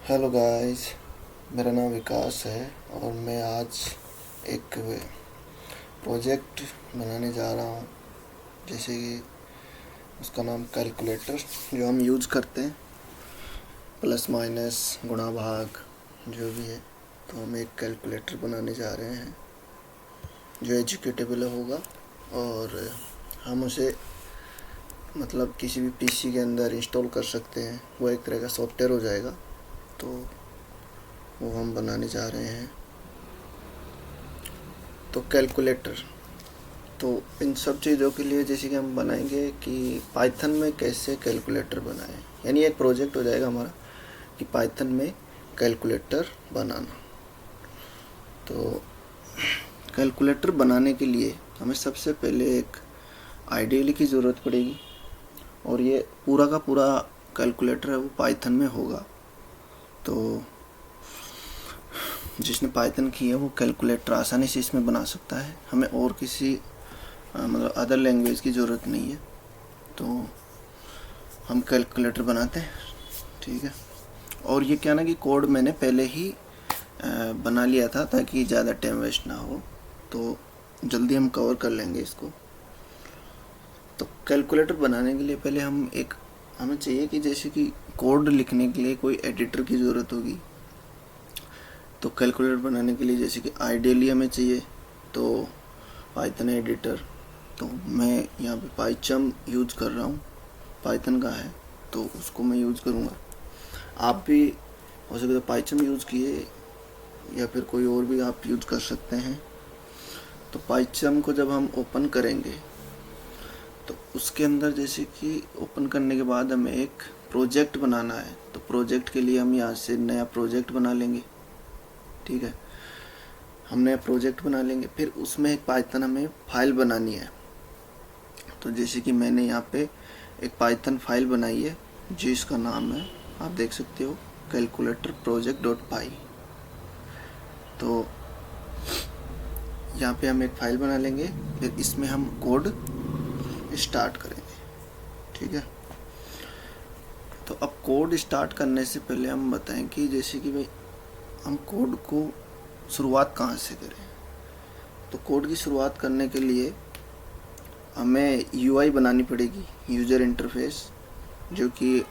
Hello guys, मेरा नाम विकास है और मैं आज एक प्रोजेक्ट बनाने जा रहा हूँ। जैसे कि उसका नाम कैलकुलेटर, जो हम यूज़ करते हैं, प्लस माइनस गुणा भाग जो भी है। तो हम एक कैलकुलेटर बनाने जा रहे हैं जो एजुकेटेबल होगा और हम उसे मतलब किसी भी पीसी के अंदर इंस्टॉल कर सकते हैं। वो एक तरह का सॉफ्टवेयर हो जाएगा। तो वो हम बनाने जा रहे हैं। तो कैलकुलेटर, तो इन सब चीज़ों के लिए जैसे कि हम बनाएंगे कि पाइथन में कैसे कैलकुलेटर बनाएं, यानी एक प्रोजेक्ट हो जाएगा हमारा कि पाइथन में कैलकुलेटर बनाना। तो कैलकुलेटर बनाने के लिए हमें सबसे पहले एक आईडीई की ज़रूरत पड़ेगी और ये पूरा का पूरा कैलकुलेटर है वो पाइथन में होगा। तो जिसने पाइथन की है वो कैलकुलेटर आसानी से इसमें बना सकता है। हमें और किसी मतलब अदर लैंग्वेज की ज़रूरत नहीं है। तो हम कैलकुलेटर बनाते हैं, ठीक है। और ये क्या ना कि कोड मैंने पहले ही बना लिया था ताकि ज़्यादा टाइम वेस्ट ना हो, तो जल्दी हम कवर कर लेंगे इसको। तो कैलकुलेटर बनाने के लिए पहले हमें चाहिए कि जैसे कि कोड लिखने के लिए कोई एडिटर की ज़रूरत होगी। तो कैलकुलेटर बनाने के लिए जैसे कि आइडियली हमें चाहिए तो पाइथन एडिटर। तो मैं यहाँ पे पाइचम यूज़ कर रहा हूँ, पाइथन का है तो उसको मैं यूज़ करूँगा। आप भी हो सके तो पाइचम यूज़ किए या फिर कोई और भी आप यूज़ कर सकते हैं। तो पाइचम को जब हम ओपन करेंगे तो उसके अंदर जैसे कि ओपन करने के बाद हमें एक प्रोजेक्ट बनाना है। तो प्रोजेक्ट के लिए हम यहाँ से नया प्रोजेक्ट बना लेंगे, ठीक है। हम नया प्रोजेक्ट बना लेंगे, फिर उसमें एक पाइथन हमें फाइल बनानी है। तो जैसे कि मैंने यहाँ पे एक पाइथन फाइल बनाई है जिसका नाम है, आप देख सकते हो, कैलकुलेटर प्रोजेक्ट डॉट पाई। तो यहाँ पे हम एक फाइल बना लेंगे, फिर इसमें हम कोड स्टार्ट करेंगे, ठीक है। तो अब कोड स्टार्ट करने से पहले हम बताएं कि जैसे कि भाई हम कोड को शुरुआत कहाँ से करें। तो कोड की शुरुआत करने के लिए हमें यूआई बनानी पड़ेगी, यूज़र इंटरफेस, जो कि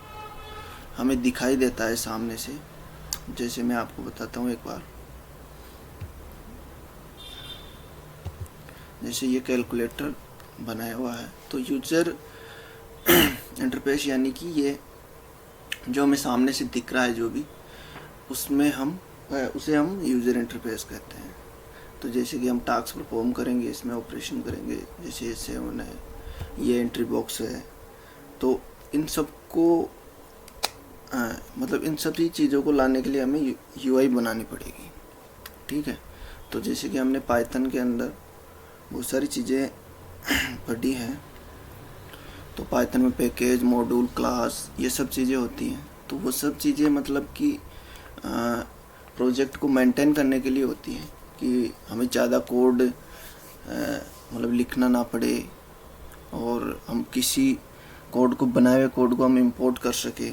हमें दिखाई देता है सामने से। जैसे मैं आपको बताता हूँ एक बार। जैसे ये कैलकुलेटर बनाया हुआ है तो यूज़र इंटरफेस यानी कि ये जो हमें सामने से दिख रहा है जो भी, उसमें उसे हम यूज़र इंटरफेस कहते हैं। तो जैसे कि हम टास्क परफॉर्म करेंगे, इसमें ऑपरेशन करेंगे, जैसे ये 7 है, ये एंट्री बॉक्स है। तो इन सब को मतलब इन सभी चीज़ों को लाने के लिए हमें यूआई बनानी पड़ेगी, ठीक है। तो जैसे कि हमने पाइथन के अंदर बहुत सारी चीज़ें पढ़ी हैं। तो पाइथन में पैकेज, मॉड्यूल, क्लास, ये सब चीज़ें होती हैं। तो वो सब चीज़ें मतलब कि प्रोजेक्ट को मेंटेन करने के लिए होती हैं कि हमें ज़्यादा कोड मतलब लिखना ना पड़े और हम किसी कोड को, बनाए हुए कोड को हम इंपोर्ट कर सके,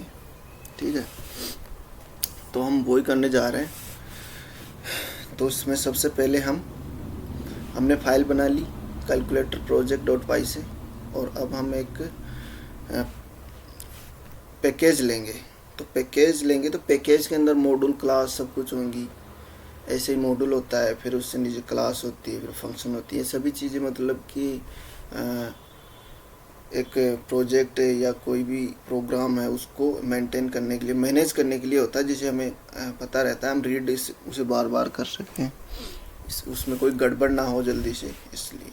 ठीक है। तो हम वही करने जा रहे हैं। तो इसमें सबसे पहले हमने फाइल बना ली कैलकुलेटर प्रोजेक्ट डॉट पाई से, और अब हम एक पैकेज लेंगे। तो पैकेज के अंदर मॉड्यूल, क्लास सब कुछ होंगी। ऐसे ही मॉड्यूल होता है, फिर उससे नीचे क्लास होती है, फिर फंक्शन होती है। सभी चीज़ें मतलब कि एक प्रोजेक्ट या कोई भी प्रोग्राम है उसको मेंटेन करने के लिए, मैनेज करने के लिए होता है, जिसे हमें पता रहता है हम रीड उसे बार बार कर सकें, उसमें कोई गड़बड़ ना हो जल्दी से, इसलिए।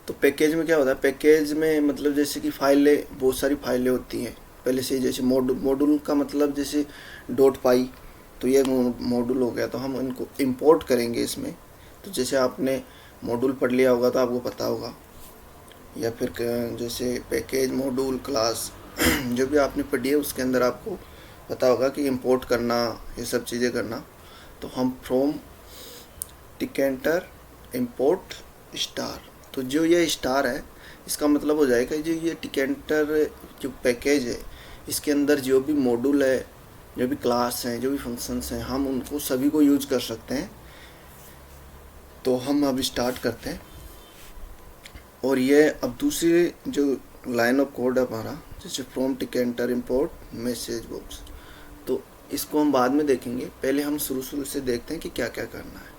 तो पैकेज में क्या होता है, पैकेज में मतलब जैसे कि फाइलें, बहुत सारी फाइलें होती हैं पहले से। जैसे मॉड्यूल का मतलब जैसे डॉट पाई, तो ये मॉड्यूल हो गया। तो हम इनको इंपोर्ट करेंगे इसमें। तो जैसे आपने मॉड्यूल पढ़ लिया होगा तो आपको पता होगा, या फिर जैसे पैकेज, मॉड्यूल, क्लास जो भी आपने पढ़ी है उसके अंदर आपको पता होगा कि इंपोर्ट करना, ये सब चीज़ें करना। तो हम फ्रॉम टिकेंटर इंपोर्ट स्टार, तो जो ये स्टार है इसका मतलब हो जाएगा जो ये टिकेंटर जो पैकेज है इसके अंदर जो भी मॉड्यूल है जो भी क्लास हैं, जो भी फंक्शंस हैं, हम उनको सभी को यूज कर सकते हैं। तो हम अब स्टार्ट करते हैं। और ये अब दूसरी जो लाइन ऑफ कोड है हमारा, जैसे from tick enter import message box, तो इसको हम बाद में देखेंगे। पहले हम शुरू से देखते हैं कि क्या क्या करना है।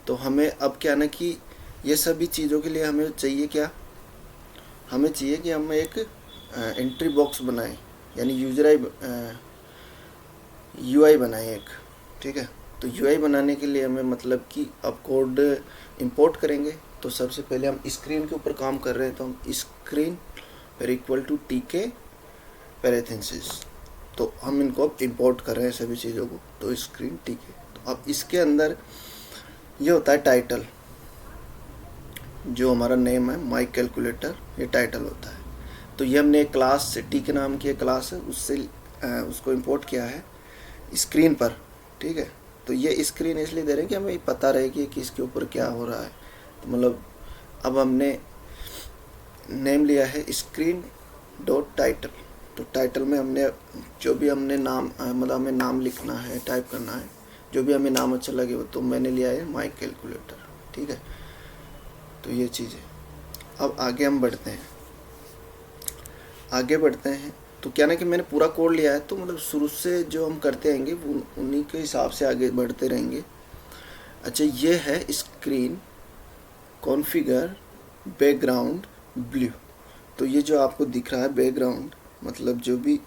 तो हमें अब क्या ना कि ये सभी चीज़ों के लिए हमें चाहिए क्या, हमें चाहिए कि हम एक एंट्री बॉक्स बनाएं, यानी यूआई बनाएं एक। ठीक है, तो यूआई बनाने के लिए हमें मतलब कि अब कोड इंपोर्ट करेंगे। तो सबसे पहले हम स्क्रीन के ऊपर काम कर रहे हैं, तो हम स्क्रीन पर इक्वल टू टीके पैरेथेसिस, तो हम इनको अब इंपोर्ट कर रहे हैं सभी चीज़ों को। तो स्क्रीन टीके, तो अब इसके अंदर ये होता है टाइटल, जो हमारा नेम है माई कैलकुलेटर, ये टाइटल होता है। तो ये हमने एक क्लास से टी के नाम की एक क्लास है, उससे उसको इंपोर्ट किया है स्क्रीन पर। ठीक है, तो ये स्क्रीन इसलिए दे रहे हैं कि हमें पता रहे कि इसके ऊपर क्या हो रहा है। तो मतलब अब हमने नेम लिया है स्क्रीन डॉट टाइटल। तो टाइटल में हमने जो भी हमने नाम मतलब हमें नाम लिखना है, टाइप करना है, जो भी हमें नाम अच्छा लगे वो, तो मैंने लिया है माई कैलकुलेटर। ठीक है, तो ये चीज़ है। अब आगे हम बढ़ते हैं, तो क्या ना कि मैंने पूरा कोड लिया है, तो मतलब शुरू से जो हम करते रहेंगे वो उन्हीं के हिसाब से आगे बढ़ते रहेंगे। अच्छा, ये है स्क्रीन कॉन्फ़िगर बैकग्राउंड ब्लू। तो ये जो आपको दिख रहा है बैकग्राउंड, मतलब जो भी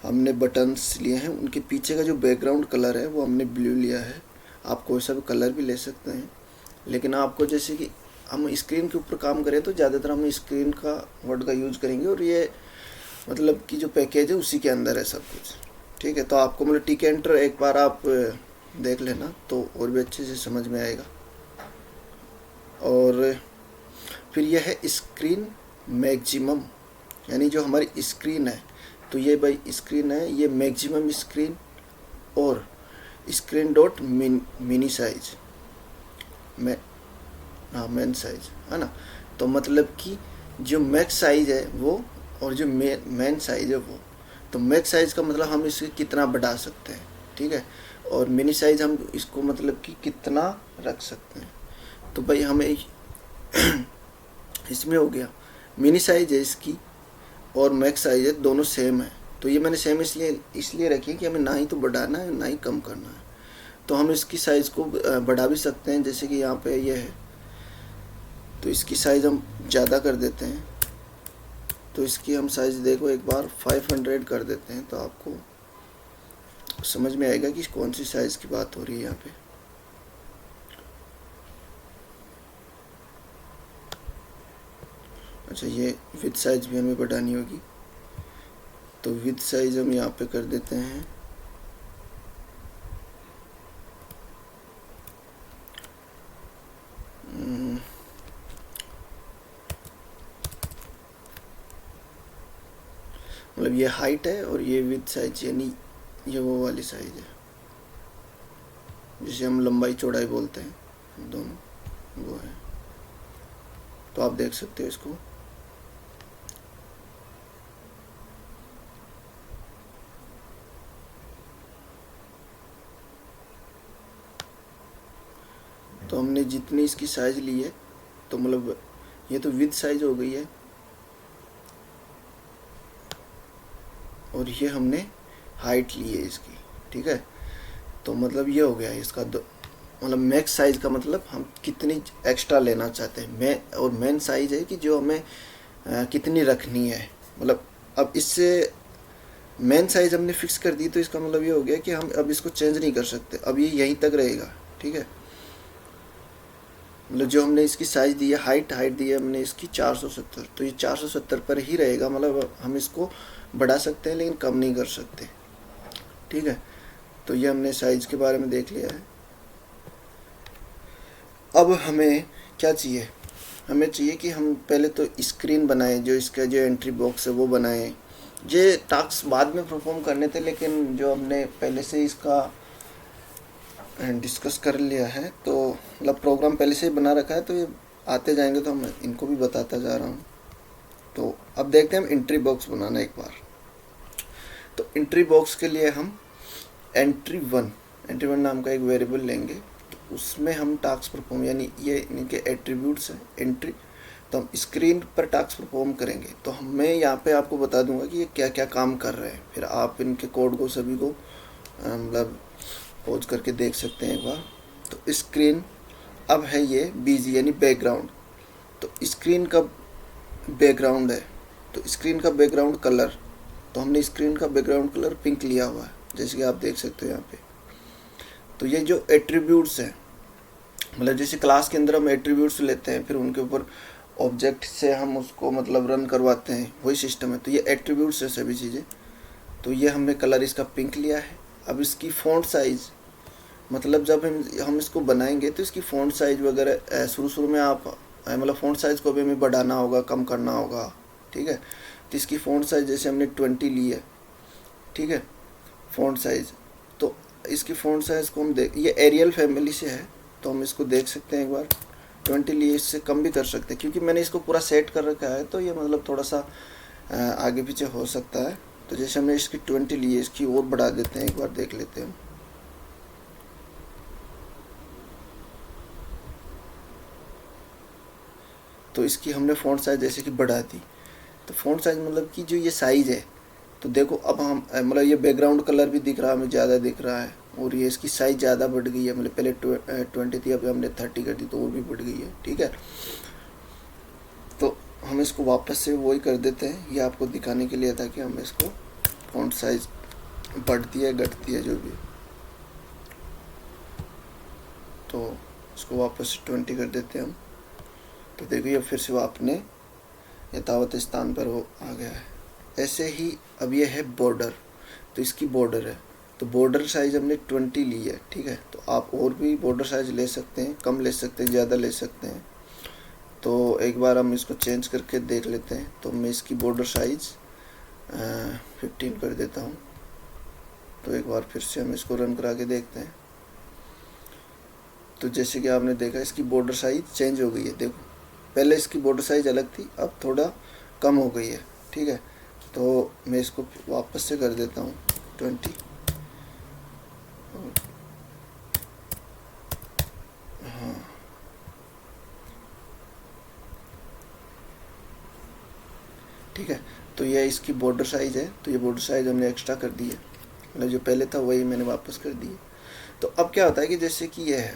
हमने बटन्स लिए हैं उनके पीछे का जो बैकग्राउंड कलर है वो हमने ब्लू लिया है। आप कोई सा भी कलर भी ले सकते हैं, लेकिन आपको जैसे कि हम स्क्रीन के ऊपर काम करें तो ज़्यादातर हम स्क्रीन का वर्ड का यूज़ करेंगे, और ये मतलब कि जो पैकेज है उसी के अंदर है सब कुछ। ठीक है, तो आपको मतलब टिक एंटर एक बार आप देख लेना तो और भी अच्छे से समझ में आएगा। और फिर यह है स्क्रीन मैक्सिमम, यानी जो हमारी स्क्रीन है, तो ये भाई स्क्रीन है, ये मैक्सिमम स्क्रीन और स्क्रीन डॉट मिनी साइज में, हाँ मेन साइज है ना। तो मतलब कि जो मैक्स साइज है वो और जो मेन साइज है वो, तो मैक्स साइज का मतलब हम इसे कितना बढ़ा सकते हैं। ठीक है, और मिनी साइज हम इसको मतलब कि कितना रख सकते हैं। तो भाई हमें इसमें हो गया मिनी साइज है इसकी और मैक्स साइज है, दोनों सेम है। तो ये मैंने सेम इसलिए रखी है कि हमें ना ही तो बढ़ाना है ना ही कम करना है। तो हम इसकी साइज़ को बढ़ा भी सकते हैं, जैसे कि यहाँ पे ये है, तो इसकी साइज़ हम ज़्यादा कर देते हैं। तो इसकी हम साइज़ देखो एक बार 500 कर देते हैं, तो आपको समझ में आएगा कि कौन सी साइज़ की बात हो रही है यहाँ पे। अच्छा, ये विथ साइज़ भी हमें बढ़ानी होगी, तो विथ साइज़ हम यहाँ पे कर देते हैं मतलब ये हाइट है और ये विथ साइज, यानी ये वो वाली साइज है जिसे हम लंबाई चौड़ाई बोलते हैं, दोनों वो है। तो आप देख सकते हो इसको। तो हमने जितनी इसकी साइज ली है, तो मतलब ये तो विद साइज हो गई है, और ये हमने हाइट ली है इसकी। ठीक है, तो मतलब ये हो गया इसका मतलब मैक्स साइज का मतलब हम कितनी एक्स्ट्रा लेना चाहते हैं, और मेन साइज है कि जो हमें कितनी रखनी है। मतलब अब इससे मेन साइज हमने फिक्स कर दी, तो इसका मतलब ये हो गया कि हम अब इसको चेंज नहीं कर सकते, अब ये यहीं तक रहेगा। ठीक है, मतलब जो हमने इसकी साइज दी है, हाइट दी है हमने इसकी 470, तो ये 470 पर ही रहेगा। मतलब हम इसको बढ़ा सकते हैं लेकिन कम नहीं कर सकते। ठीक है, तो ये हमने साइज के बारे में देख लिया है। अब हमें क्या चाहिए, हमें चाहिए कि हम पहले तो स्क्रीन बनाएं, जो इसका जो एंट्री बॉक्स है वो बनाएं। ये टास्क बाद में परफॉर्म करने थे, लेकिन जो हमने पहले से इसका डिस्कस कर लिया है, तो मतलब प्रोग्राम पहले से ही बना रखा है, तो ये आते जाएंगे तो हम इनको भी बताता जा रहा हूँ। तो अब देखते हैं हम एंट्री बॉक्स बनाना एक बार। तो एंट्री बॉक्स के लिए हम एंट्री वन नाम का एक वेरिएबल लेंगे, तो उसमें हम टास्क परफॉर्म, यानी ये इनके एट्रीब्यूट्स हैं एंट्री, तो हम स्क्रीन पर टास्क परफॉर्म करेंगे। तो मैं यहाँ पे आपको बता दूंगा कि ये क्या क्या काम कर रहे हैं, फिर आप इनके कोड को सभी को मतलब पॉज करके देख सकते हैं एक बार। तो स्क्रीन अब है ये बीजी यानी बैकग्राउंड, तो स्क्रीन का बैकग्राउंड है, तो स्क्रीन का बैकग्राउंड कलर, तो हमने स्क्रीन का बैकग्राउंड कलर पिंक लिया हुआ है, जैसे कि आप देख सकते हो यहाँ पे। तो ये जो एट्रीब्यूट्स हैं, मतलब जैसे क्लास के अंदर हम एट्रीब्यूट्स लेते हैं, फिर उनके ऊपर ऑब्जेक्ट से हम उसको मतलब रन करवाते हैं, वही सिस्टम है। तो ये एट्रीब्यूट्स है सभी चीज़ें। तो ये हमने कलर इसका पिंक लिया है। अब इसकी फ़ॉन्ट साइज़, मतलब जब हम इसको बनाएंगे तो इसकी फ़ॉन्ट साइज़ वगैरह शुरू में आप मतलब फ़ॉन्ट साइज़ को भी हमें बढ़ाना होगा, कम करना होगा, ठीक है। तो इसकी फ़ॉन्ट साइज़ जैसे हमने 20 ली है, ठीक है, फ़ॉन्ट साइज़। तो इसकी फ़ॉन्ट साइज़ को हम देख, ये एरियल फैमिली से है, तो हम इसको देख सकते हैं एक बार। 20 लिए, इससे कम भी कर सकते हैं, क्योंकि मैंने इसको पूरा सेट कर रखा है, तो ये मतलब थोड़ा सा आगे पीछे हो सकता है। तो जैसे हमने इसकी 20 लिए, इसकी और बढ़ा देते हैं, एक बार देख लेते हैं। तो इसकी हमने फ़ॉन्ट साइज़ जैसे कि बढ़ा दी। तो फ़ॉन्ट साइज़ मतलब कि जो ये साइज़ है, तो देखो अब हम मतलब ये बैकग्राउंड कलर भी दिख रहा है, हमें ज़्यादा दिख रहा है, और ये इसकी साइज़ ज़्यादा बढ़ गई है। मतलब पहले 20 थी, अभी हमने 30 कर दी, तो और भी बढ़ गई है, ठीक है। तो हम इसको वापस से वही कर देते हैं, ये आपको दिखाने के लिए था कि हम इसको फ़ॉन्ट साइज़ बढ़ती है घटती है जो भी। तो इसको वापस से 20 कर देते हैं हम। तो देखिए फिर से वो अपने यथावत स्थान पर वो आ गया है। ऐसे ही अब ये है बॉर्डर, तो इसकी बॉर्डर है, तो बॉर्डर साइज़ हमने 20 ली है, ठीक है। तो आप और भी बॉर्डर साइज़ ले सकते हैं, कम ले सकते हैं, ज़्यादा ले सकते हैं। तो एक बार हम इसको चेंज करके देख लेते हैं। तो मैं इसकी बॉर्डर साइज़ 15 कर देता हूँ। तो एक बार फिर से हम इसको रन करा के देखते हैं। तो जैसे कि आपने देखा इसकी बॉर्डर साइज़ चेंज हो गई है, देखो पहले इसकी बॉर्डर साइज़ अलग थी, अब थोड़ा कम हो गई है, ठीक है। तो मैं इसको वापस से कर देता हूँ 20। हाँ, ठीक है। तो ये इसकी बॉर्डर साइज़ है, तो ये बॉर्डर साइज़ हमने एक्स्ट्रा कर दी है, मतलब जो पहले था वही मैंने वापस कर दी है। तो अब क्या होता है कि जैसे कि ये है,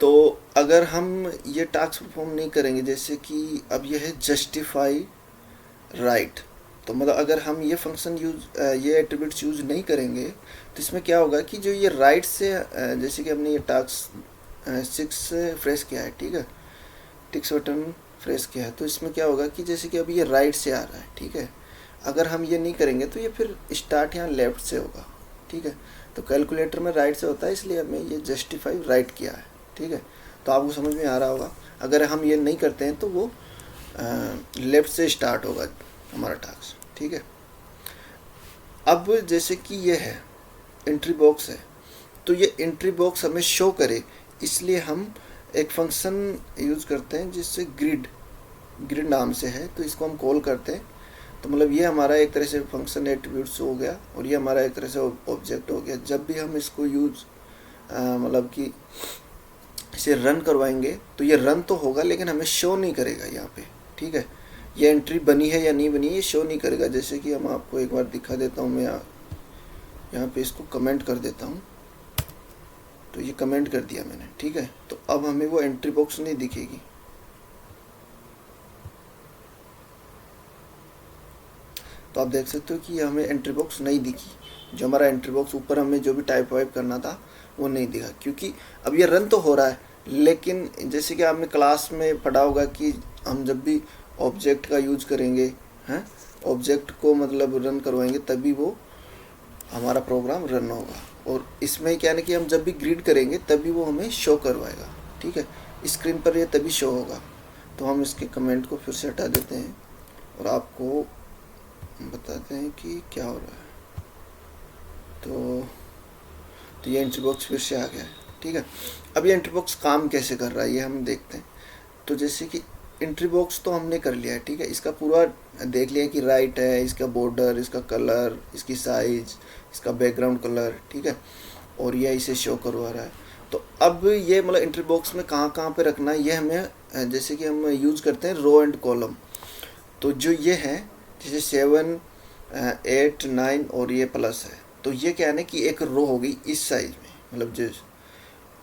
तो अगर हम ये टास्क परफॉर्म नहीं करेंगे, जैसे कि अब ये है जस्टिफाई राइट, तो मतलब अगर हम ये फंक्शन ये एट्रीब्यूट्स यूज़ नहीं करेंगे, तो इसमें क्या होगा कि जो ये राइट से जैसे कि हमने ये टास्क 6 फ्रेश किया है, ठीक है, टिक्स बटन फ्रेश किया है, तो इसमें क्या होगा कि जैसे कि अभी ये राइट से आ रहा है, ठीक है। अगर हम ये नहीं करेंगे तो ये फिर स्टार्ट यहाँ लेफ़्ट से होगा, ठीक है। तो कैलकुलेटर में राइट से होता है, इसलिए हमें ये जस्टिफाई राइट किया है, ठीक है। तो आपको समझ में आ रहा होगा। अगर हम ये नहीं करते हैं तो वो लेफ़्ट से स्टार्ट होगा हमारा टास्क, ठीक है। अब जैसे कि ये है एंट्री बॉक्स है, तो ये एंट्री बॉक्स हमें शो करे, इसलिए हम एक फंक्शन यूज़ करते हैं जिससे ग्रिड नाम से है, तो इसको हम कॉल करते हैं। तो मतलब ये हमारा एक तरह से फंक्शन एट्रीब्यूट्स हो गया, और ये हमारा एक तरह से ऑब्जेक्ट हो गया। जब भी हम इसको यूज़ मतलब कि इसे रन करवाएंगे, तो ये रन तो होगा लेकिन हमें शो नहीं करेगा यहाँ पे, ठीक है। ये एंट्री बनी है या नहीं बनी है ये शो नहीं करेगा। जैसे कि हम आपको एक बार दिखा देता हूँ, मैं यहाँ पे इसको कमेंट कर देता हूँ। तो ये कमेंट कर दिया मैंने, ठीक है। तो अब हमें वो एंट्री बॉक्स नहीं दिखेगी। तो आप देख सकते हो कि ये हमें एंट्री बॉक्स नहीं दिखी। जो हमारा एंट्री बॉक्स ऊपर हमें जो भी टाइप वाइप करना था वो नहीं दिखा, क्योंकि अब ये रन तो हो रहा है, लेकिन जैसे कि आपने क्लास में पढ़ा होगा कि हम जब भी ऑब्जेक्ट का यूज करेंगे, हैं, ऑब्जेक्ट को मतलब रन करवाएंगे, तभी वो हमारा प्रोग्राम रन होगा। और इसमें क्या है कि हम जब भी ग्रिड करेंगे तभी वो हमें शो करवाएगा, ठीक है। स्क्रीन पर ये तभी शो होगा। तो हम इसके कमेंट को फिर से हटा देते हैं और आपको बताते हैं कि क्या हो रहा है। तो ये एंट्री बॉक्स फिर से आ गया है, ठीक है। अब ये एंट्री बॉक्स काम कैसे कर रहा है ये हम देखते हैं। तो जैसे कि एंट्री बॉक्स तो हमने कर लिया है, ठीक है। इसका पूरा देख लिया कि राइट है, इसका बॉर्डर, इसका कलर, इसकी साइज, इसका बैकग्राउंड कलर, ठीक है, और ये इसे शो करवा रहा है। तो अब ये मतलब एंट्री बॉक्स में कहाँ कहाँ पे रखना है, ये हमें, जैसे कि हम यूज़ करते हैं रो एंड कॉलम। तो जो ये है जैसे 7, 8, 9 और ये प्लस है, तो ये क्या है ना कि एक रो होगी इस साइज में, मतलब जो,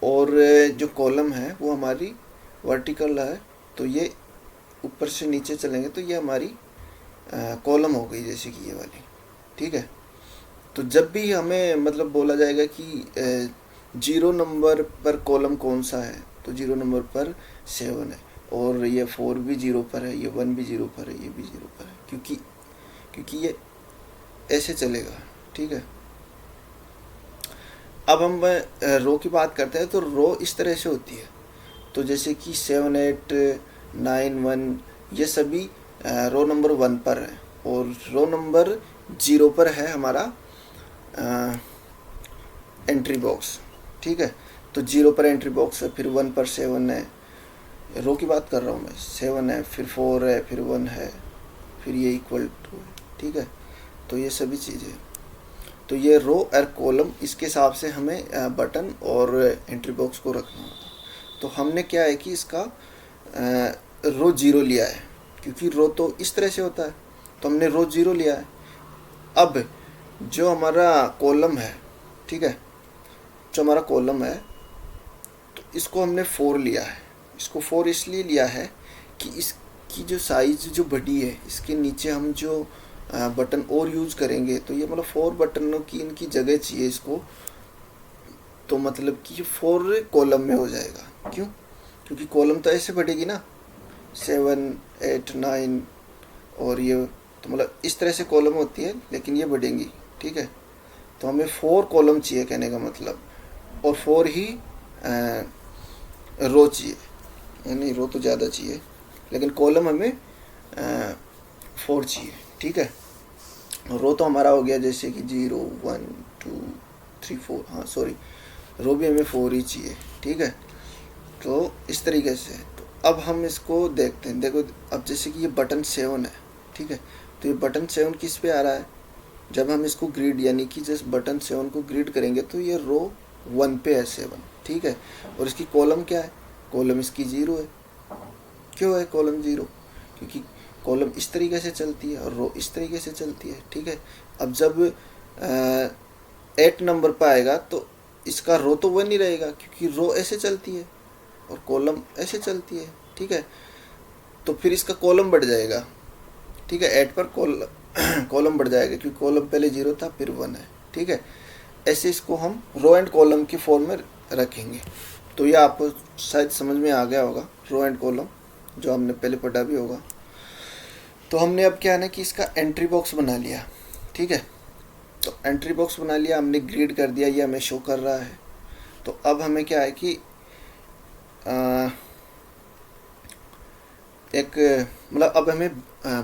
और जो कॉलम है वो हमारी वर्टिकल है, तो ये ऊपर से नीचे चलेंगे तो ये हमारी कॉलम हो गई, जैसे कि ये वाली, ठीक है। तो जब भी हमें मतलब बोला जाएगा कि 0 नंबर पर कॉलम कौन सा है, तो 0 नंबर पर 7 है, और ये 4 भी 0 पर है, ये 1 भी 0 पर है, ये भी 0 पर है, क्योंकि ये ऐसे चलेगा, ठीक है। अब हम रो की बात करते हैं, तो रो इस तरह से होती है। तो जैसे कि 7, 8, 9, 1 ये सभी रो नंबर 1 पर है, और रो नंबर 0 पर है हमारा एंट्री बॉक्स, ठीक है। तो 0 पर एंट्री बॉक्स है, फिर 1 पर 7 है, रो की बात कर रहा हूँ मैं, 7 है, फिर 4 है, फिर 1 है, फिर ये इक्वल टू है, ठीक है। तो ये सभी चीज़ें, तो ये रो और कॉलम, इसके हिसाब से हमें बटन और एंट्री बॉक्स को रखना होगा। तो हमने क्या है कि इसका रो 0 लिया है, क्योंकि रो तो इस तरह से होता है, तो हमने रो 0 लिया है। अब जो हमारा कॉलम है, ठीक है, जो हमारा कॉलम है, तो इसको हमने 4 लिया है। इसको 4 इसलिए लिया है कि इसकी जो साइज जो बड़ी है, इसके नीचे हम जो बटन और यूज़ करेंगे, तो ये मतलब 4 बटनों की इनकी जगह चाहिए इसको, तो मतलब कि ये 4 कॉलम में हो जाएगा। क्यों? क्योंकि कॉलम तो ऐसे बढ़ेगी ना, 7, 8, 9 और ये, तो मतलब इस तरह से कॉलम होती है, लेकिन ये बढ़ेंगी, ठीक है। तो हमें 4 कॉलम चाहिए कहने का मतलब, और 4 ही रो चाहिए, यानी रो तो ज़्यादा चाहिए, लेकिन कॉलम हमें 4 चाहिए, ठीक है। रो तो हमारा हो गया जैसे कि 0, 1, 2, 3, 4, हाँ सॉरी, रो भी हमें 4 ही चाहिए, ठीक है। तो इस तरीके से, तो अब हम इसको देखते हैं। देखो अब जैसे कि ये बटन 7 है, ठीक है, तो ये बटन 7 किस पे आ रहा है, जब हम इसको ग्रिड यानी कि जस्ट बटन 7 को ग्रिड करेंगे तो ये रो 1 पे है 7, ठीक है। और इसकी कॉलम क्या है, कॉलम इसकी 0 है। क्यों है कॉलम 0? क्योंकि कॉलम इस तरीके से चलती है और रो इस तरीके से चलती है, ठीक है। अब जब 8 नंबर पर आएगा तो इसका रो तो 1 ही रहेगा, क्योंकि रो ऐसे चलती है और कॉलम ऐसे चलती है, ठीक है। तो फिर इसका कॉलम बढ़ जाएगा, ठीक है, 8 पर कॉलम बढ़ जाएगा, क्योंकि कॉलम पहले 0 था फिर 1 है, ठीक है। ऐसे इसको हम रो एंड कॉलम की फॉर्म में रखेंगे। तो ये आपको शायद समझ में आ गया होगा, रो एंड कॉलम, जो हमने पहले पढ़ा भी होगा। तो हमने अब क्या है ना कि इसका एंट्री बॉक्स बना लिया, ठीक है। तो एंट्री बॉक्स बना लिया, हमने ग्रिड कर दिया, ये हमें शो कर रहा है। तो अब हमें क्या है कि एक मतलब अब हमें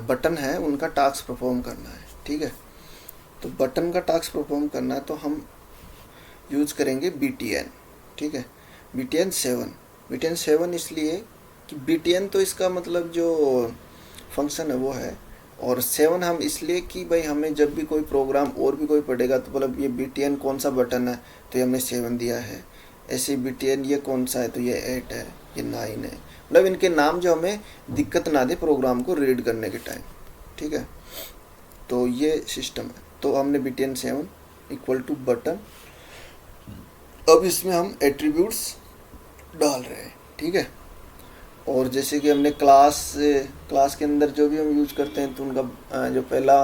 बटन है उनका टास्क परफॉर्म करना है, ठीक है। तो बटन का टास्क परफॉर्म करना है तो हम यूज़ करेंगे BTN, ठीक है। BTN 7 इसलिए कि BTN तो इसका मतलब जो फंक्शन है वो है, और 7 हम इसलिए कि भाई हमें जब भी कोई प्रोग्राम और भी कोई पढ़ेगा तो मतलब ये BTN कौन सा बटन है, तो ये हमने 7 दिया है। ऐसे BTN ये कौन सा है, तो ये 8 है, ये 9 है, मतलब इनके नाम जो हमें दिक्कत ना दे प्रोग्राम को रीड करने के टाइम, ठीक है। तो ये सिस्टम है। तो हमने BTN 7 इक्वल टू बटन, अब इसमें हम एट्रीब्यूट्स डाल रहे हैं, ठीक है। और जैसे कि हमने क्लास के अंदर जो भी हम यूज करते हैं तो उनका जो पहला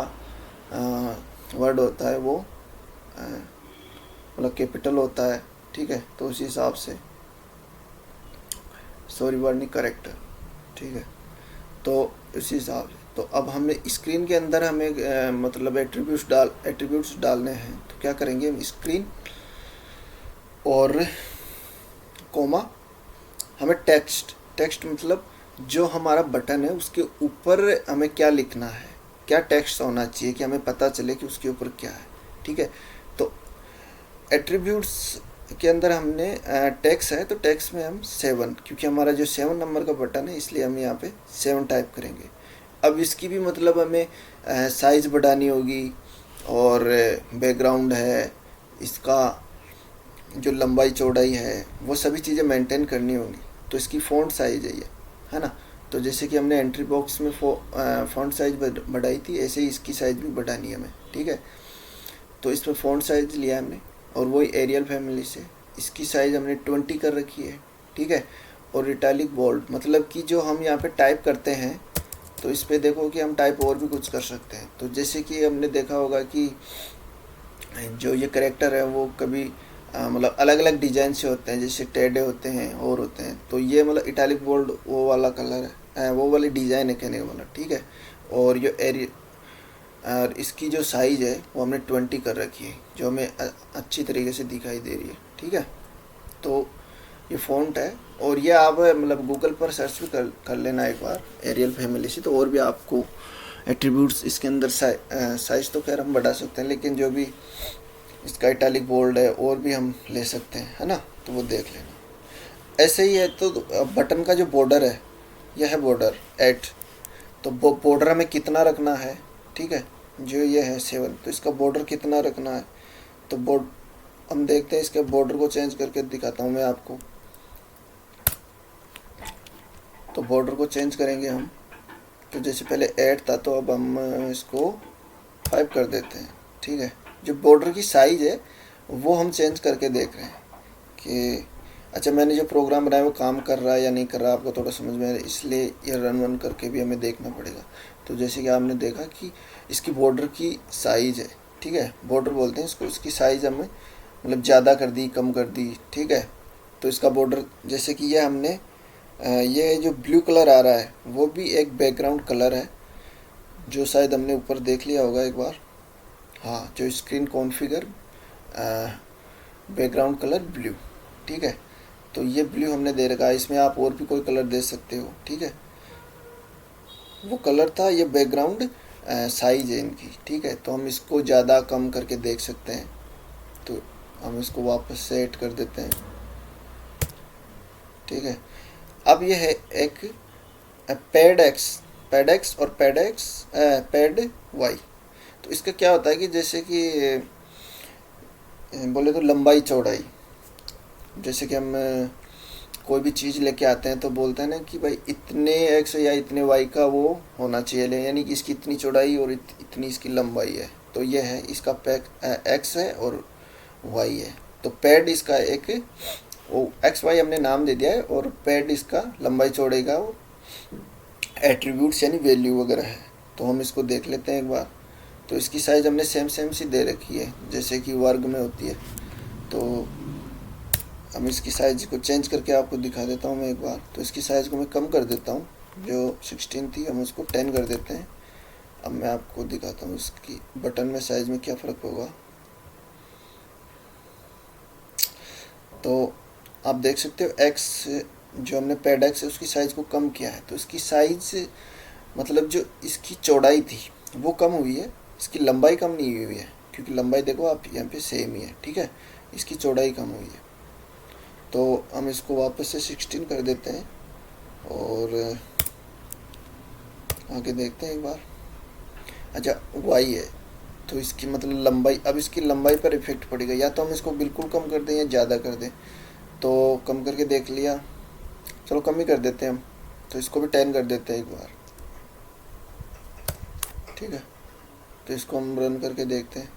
वर्ड होता है वो मतलब कैपिटल होता है, ठीक है। तो उसी हिसाब से, सॉरी वर्ड नहीं, करेक्टर, ठीक है। तो इसी हिसाब से, तो अब हमें स्क्रीन के अंदर हमें मतलब एट्रीब्यूट्स डालने हैं। तो क्या करेंगे हम, स्क्रीन और कोमा, हमें टेक्स्ट मतलब जो हमारा बटन है उसके ऊपर हमें क्या लिखना है, क्या टेक्स्ट होना चाहिए कि हमें पता चले कि उसके ऊपर क्या है, ठीक है। तो एट्रीब्यूट्स के अंदर हमने टेक्स्ट है, तो टेक्स्ट में हम 7, क्योंकि हमारा जो 7 नंबर का बटन है इसलिए हम यहाँ पे 7 टाइप करेंगे। अब इसकी भी मतलब हमें साइज़ बढ़ानी होगी, और बैकग्राउंड है, इसका जो लंबाई चौड़ाई है, वो सभी चीज़ें मेंटेन करनी होंगी। तो इसकी फ़ॉन्ट साइज़ है ना। तो जैसे कि हमने एंट्री बॉक्स में फ़ॉन्ट साइज़ बढ़ाई थी, ऐसे ही इसकी साइज़ भी बढ़ानी है हमें, ठीक है। तो इसमें फ़ॉन्ट साइज़ लिया हमने, और वही एरियल फैमिली से इसकी साइज़ हमने 20 कर रखी है, ठीक है। और इटैलिक बोल्ड मतलब कि जो हम यहाँ पे टाइप करते हैं, तो इस पर देखो कि हम टाइप और भी कुछ कर सकते हैं। तो जैसे कि हमने देखा होगा कि जो ये करेक्टर है वो कभी मतलब अलग अलग डिज़ाइन से होते हैं, जैसे टेढ़े होते हैं और होते हैं। तो ये मतलब इटैलिक बोल्ड वो वाला कलर है, वो वाली डिज़ाइन है कहने का मतलब, ठीक है। और जो और इसकी जो साइज़ है वो हमने 20 कर रखी है, जो हमें अच्छी तरीके से दिखाई दे रही है, ठीक है। तो ये फ़ॉन्ट है, और ये आप मतलब गूगल पर सर्च भी कर लेना एक बार एरियल फैमिली से, तो और भी आपको एट्रीब्यूट्स इसके अंदर साइज़ तो खैर हम बढ़ा सकते हैं, लेकिन जो भी इसका इटैलिक बोल्ड है और भी हम ले सकते हैं, है ना। तो वो देख लेना। ऐसे ही है। तो बटन का जो बॉर्डर है, यह है बॉर्डर 8। तो बॉर्डर हमें कितना रखना है, ठीक है। जो ये है 7, तो इसका बॉर्डर कितना रखना है। तो हम देखते हैं, इसके बॉर्डर को चेंज करके दिखाता हूँ मैं आपको। तो बॉर्डर को चेंज करेंगे हम, तो जैसे पहले 8 था, तो अब हम इसको 5 कर देते हैं, ठीक है। जो बॉर्डर की साइज़ है वो हम चेंज करके देख रहे हैं कि अच्छा मैंने जो प्रोग्राम बनाया वो काम कर रहा है या नहीं कर रहा, आपको थोड़ा समझ में आ रहा है, इसलिए ये रन करके भी हमें देखना पड़ेगा। तो जैसे कि आपने देखा कि इसकी बॉर्डर की साइज़ है, ठीक है, बॉर्डर बोलते हैं इसको, इसकी साइज़ हमें मतलब ज़्यादा कर दी, कम कर दी, ठीक है। तो इसका बॉर्डर जैसे कि ये हमने ये जो ब्लू कलर आ रहा है वो भी एक बैकग्राउंड कलर है, जो शायद हमने ऊपर देख लिया होगा एक बार। हाँ, जो screen configure background colour blue, ठीक है। तो ये ब्लू हमने दे रखा है, इसमें आप और भी कोई कलर दे सकते हो, ठीक है। वो कलर था, ये बैकग्राउंड साइज है इनकी, ठीक है। तो हम इसको ज़्यादा कम करके देख सकते हैं। तो हम इसको वापस से ऐड कर देते हैं, ठीक है। अब ये है एक पैड एक्स और पैड वाई। तो इसका क्या होता है कि जैसे कि बोले तो लंबाई चौड़ाई, जैसे कि हम कोई भी चीज़ लेके आते हैं तो बोलते हैं ना कि भाई इतने एक्स या इतने वाई का वो होना चाहिए, यानी कि इसकी इतनी चौड़ाई और इतनी इसकी लंबाई है। तो ये है इसका एक्स है और वाई है। तो पैड इसका एक वो एक्स वाई हमने नाम दे दिया है, और पैड इसका लंबाई चौड़ाई का वो एट्रीब्यूट्स यानी वैल्यू वगैरह है। तो हम इसको देख लेते हैं एक बार। तो इसकी साइज़ हमने सेम सी दे रखी है, जैसे कि वर्ग में होती है। तो हम इसकी साइज़ को चेंज करके आपको दिखा देता हूँ मैं एक बार। तो इसकी साइज़ को मैं कम कर देता हूँ, जो 16 थी हम उसको 10 कर देते हैं। अब मैं आपको दिखाता हूँ इसकी बटन में साइज़ में क्या फ़र्क होगा। तो आप देख सकते हो एक्स जो हमने पैड एक्स है उसकी साइज़ को कम किया है। तो इसकी साइज़ मतलब जो इसकी चौड़ाई थी वो कम हुई है, इसकी लंबाई कम नहीं हुई है, क्योंकि लंबाई देखो आप यहाँ पे सेम ही है, ठीक है। इसकी चौड़ाई कम हुई है। तो हम इसको वापस से 16 कर देते हैं और आगे देखते हैं एक बार। अच्छा वाई है, तो इसकी मतलब लंबाई, अब इसकी लंबाई पर इफेक्ट पड़ेगा, या तो हम इसको बिल्कुल कम कर दें या ज़्यादा कर दें। तो कम करके देख लिया, चलो कम ही कर देते हैं हम। तो इसको भी 10 कर देते हैं एक बार, ठीक है। तो इसको हम रन करके देखते हैं।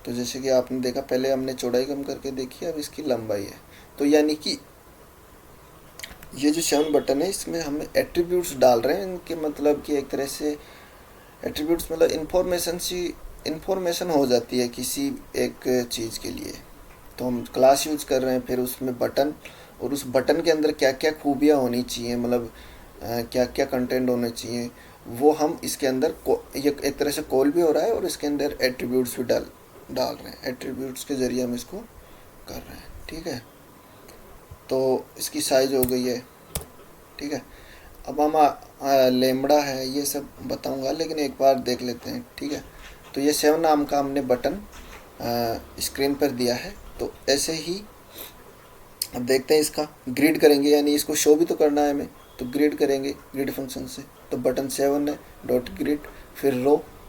तो जैसे कि आपने देखा, पहले हमने चौड़ाई कम करके देखी, अब इसकी लंबाई है। तो यानी कि ये जो 7 बटन है इसमें हम एट्रीब्यूट्स डाल रहे हैं, इनके मतलब कि एक तरह से एट्रीब्यूट्स मतलब इन्फॉर्मेशन हो जाती है किसी एक चीज़ के लिए। तो हम क्लास यूज़ कर रहे हैं, फिर उसमें बटन, और उस बटन के अंदर क्या क्या खूबियाँ होनी चाहिए, मतलब क्या क्या कंटेंट होने चाहिए, वो हम इसके अंदर ये एक तरह से कॉल भी हो रहा है, और इसके अंदर एट्रीब्यूट्स भी डाल रहे हैं। एट्रीब्यूट्स के ज़रिए हम इसको कर रहे हैं, ठीक है। तो इसकी साइज़ हो गई है, ठीक है। अब हम लेमड़ा है ये सब बताऊंगा, लेकिन एक बार देख लेते हैं, ठीक है। तो ये 7 नाम का हमने बटन स्क्रीन पर दिया है। तो ऐसे ही अब देखते हैं, इसका ग्रिड करेंगे, यानी इसको शो भी तो करना है हमें, तो ग्रिड करेंगे ग्रिड फंक्शन से। तो बटन 7 है, डॉट ग्रिड, फिर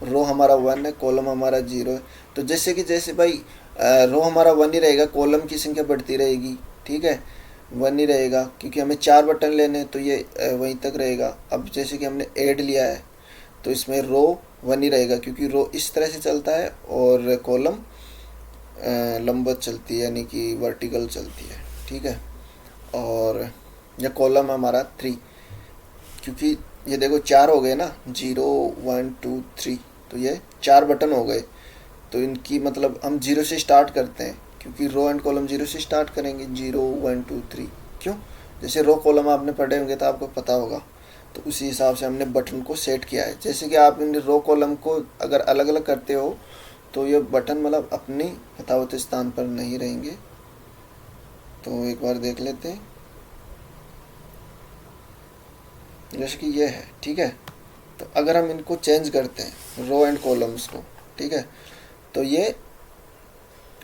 रो हमारा 1 है, कॉलम हमारा 0 है। तो जैसे भाई रो हमारा 1 ही रहेगा, कॉलम की संख्या बढ़ती रहेगी, ठीक है, 1 ही रहेगा, क्योंकि हमें 4 बटन लेने हैं, तो ये वहीं तक रहेगा। अब जैसे कि हमने ऐड लिया है, तो इसमें रो 1 ही रहेगा, क्योंकि रो इस तरह से चलता है और कॉलम लंबवत चलती है, यानी कि वर्टिकल चलती है, ठीक है। और यह कॉलम हमारा 3, क्योंकि ये देखो 4 हो गए ना, 0 1 2 3, तो ये 4 बटन हो गए। तो इनकी मतलब हम 0 से स्टार्ट करते हैं, क्योंकि रो एंड कॉलम 0 से स्टार्ट करेंगे, 0 1 2 3। क्यों? जैसे रो कॉलम आपने पढ़े होंगे तो आपको पता होगा, तो उसी हिसाब से हमने बटन को सेट किया है। जैसे कि आप इन रो कॉलम को अगर अलग अलग करते हो तो ये बटन मतलब अपनी यथावत स्थान पर नहीं रहेंगे। तो एक बार देख लेते हैं, जैसे कि ये है, ठीक है। तो अगर हम इनको चेंज करते हैं रो एंड कॉलम्स को, ठीक है, तो ये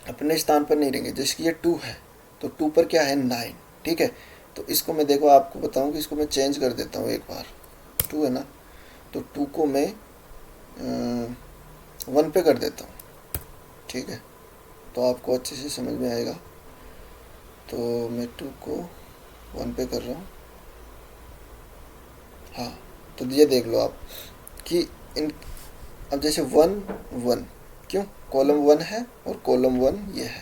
अपने स्थान पर नहीं रहेंगे। जैसे कि ये 2 है, तो 2 पर क्या है 9, ठीक है। तो इसको मैं देखो आपको बताऊं कि इसको मैं चेंज कर देता हूँ एक बार। 2 है ना, तो 2 को मैं 1 पे कर देता हूँ, ठीक है, तो आपको अच्छे से समझ में आएगा। तो मैं 2 को 1 पे कर रहा हूँ। हाँ, तो ये देख लो आप कि इन अब जैसे 1 1, क्यों? कॉलम 1 है और कॉलम 1 ये है,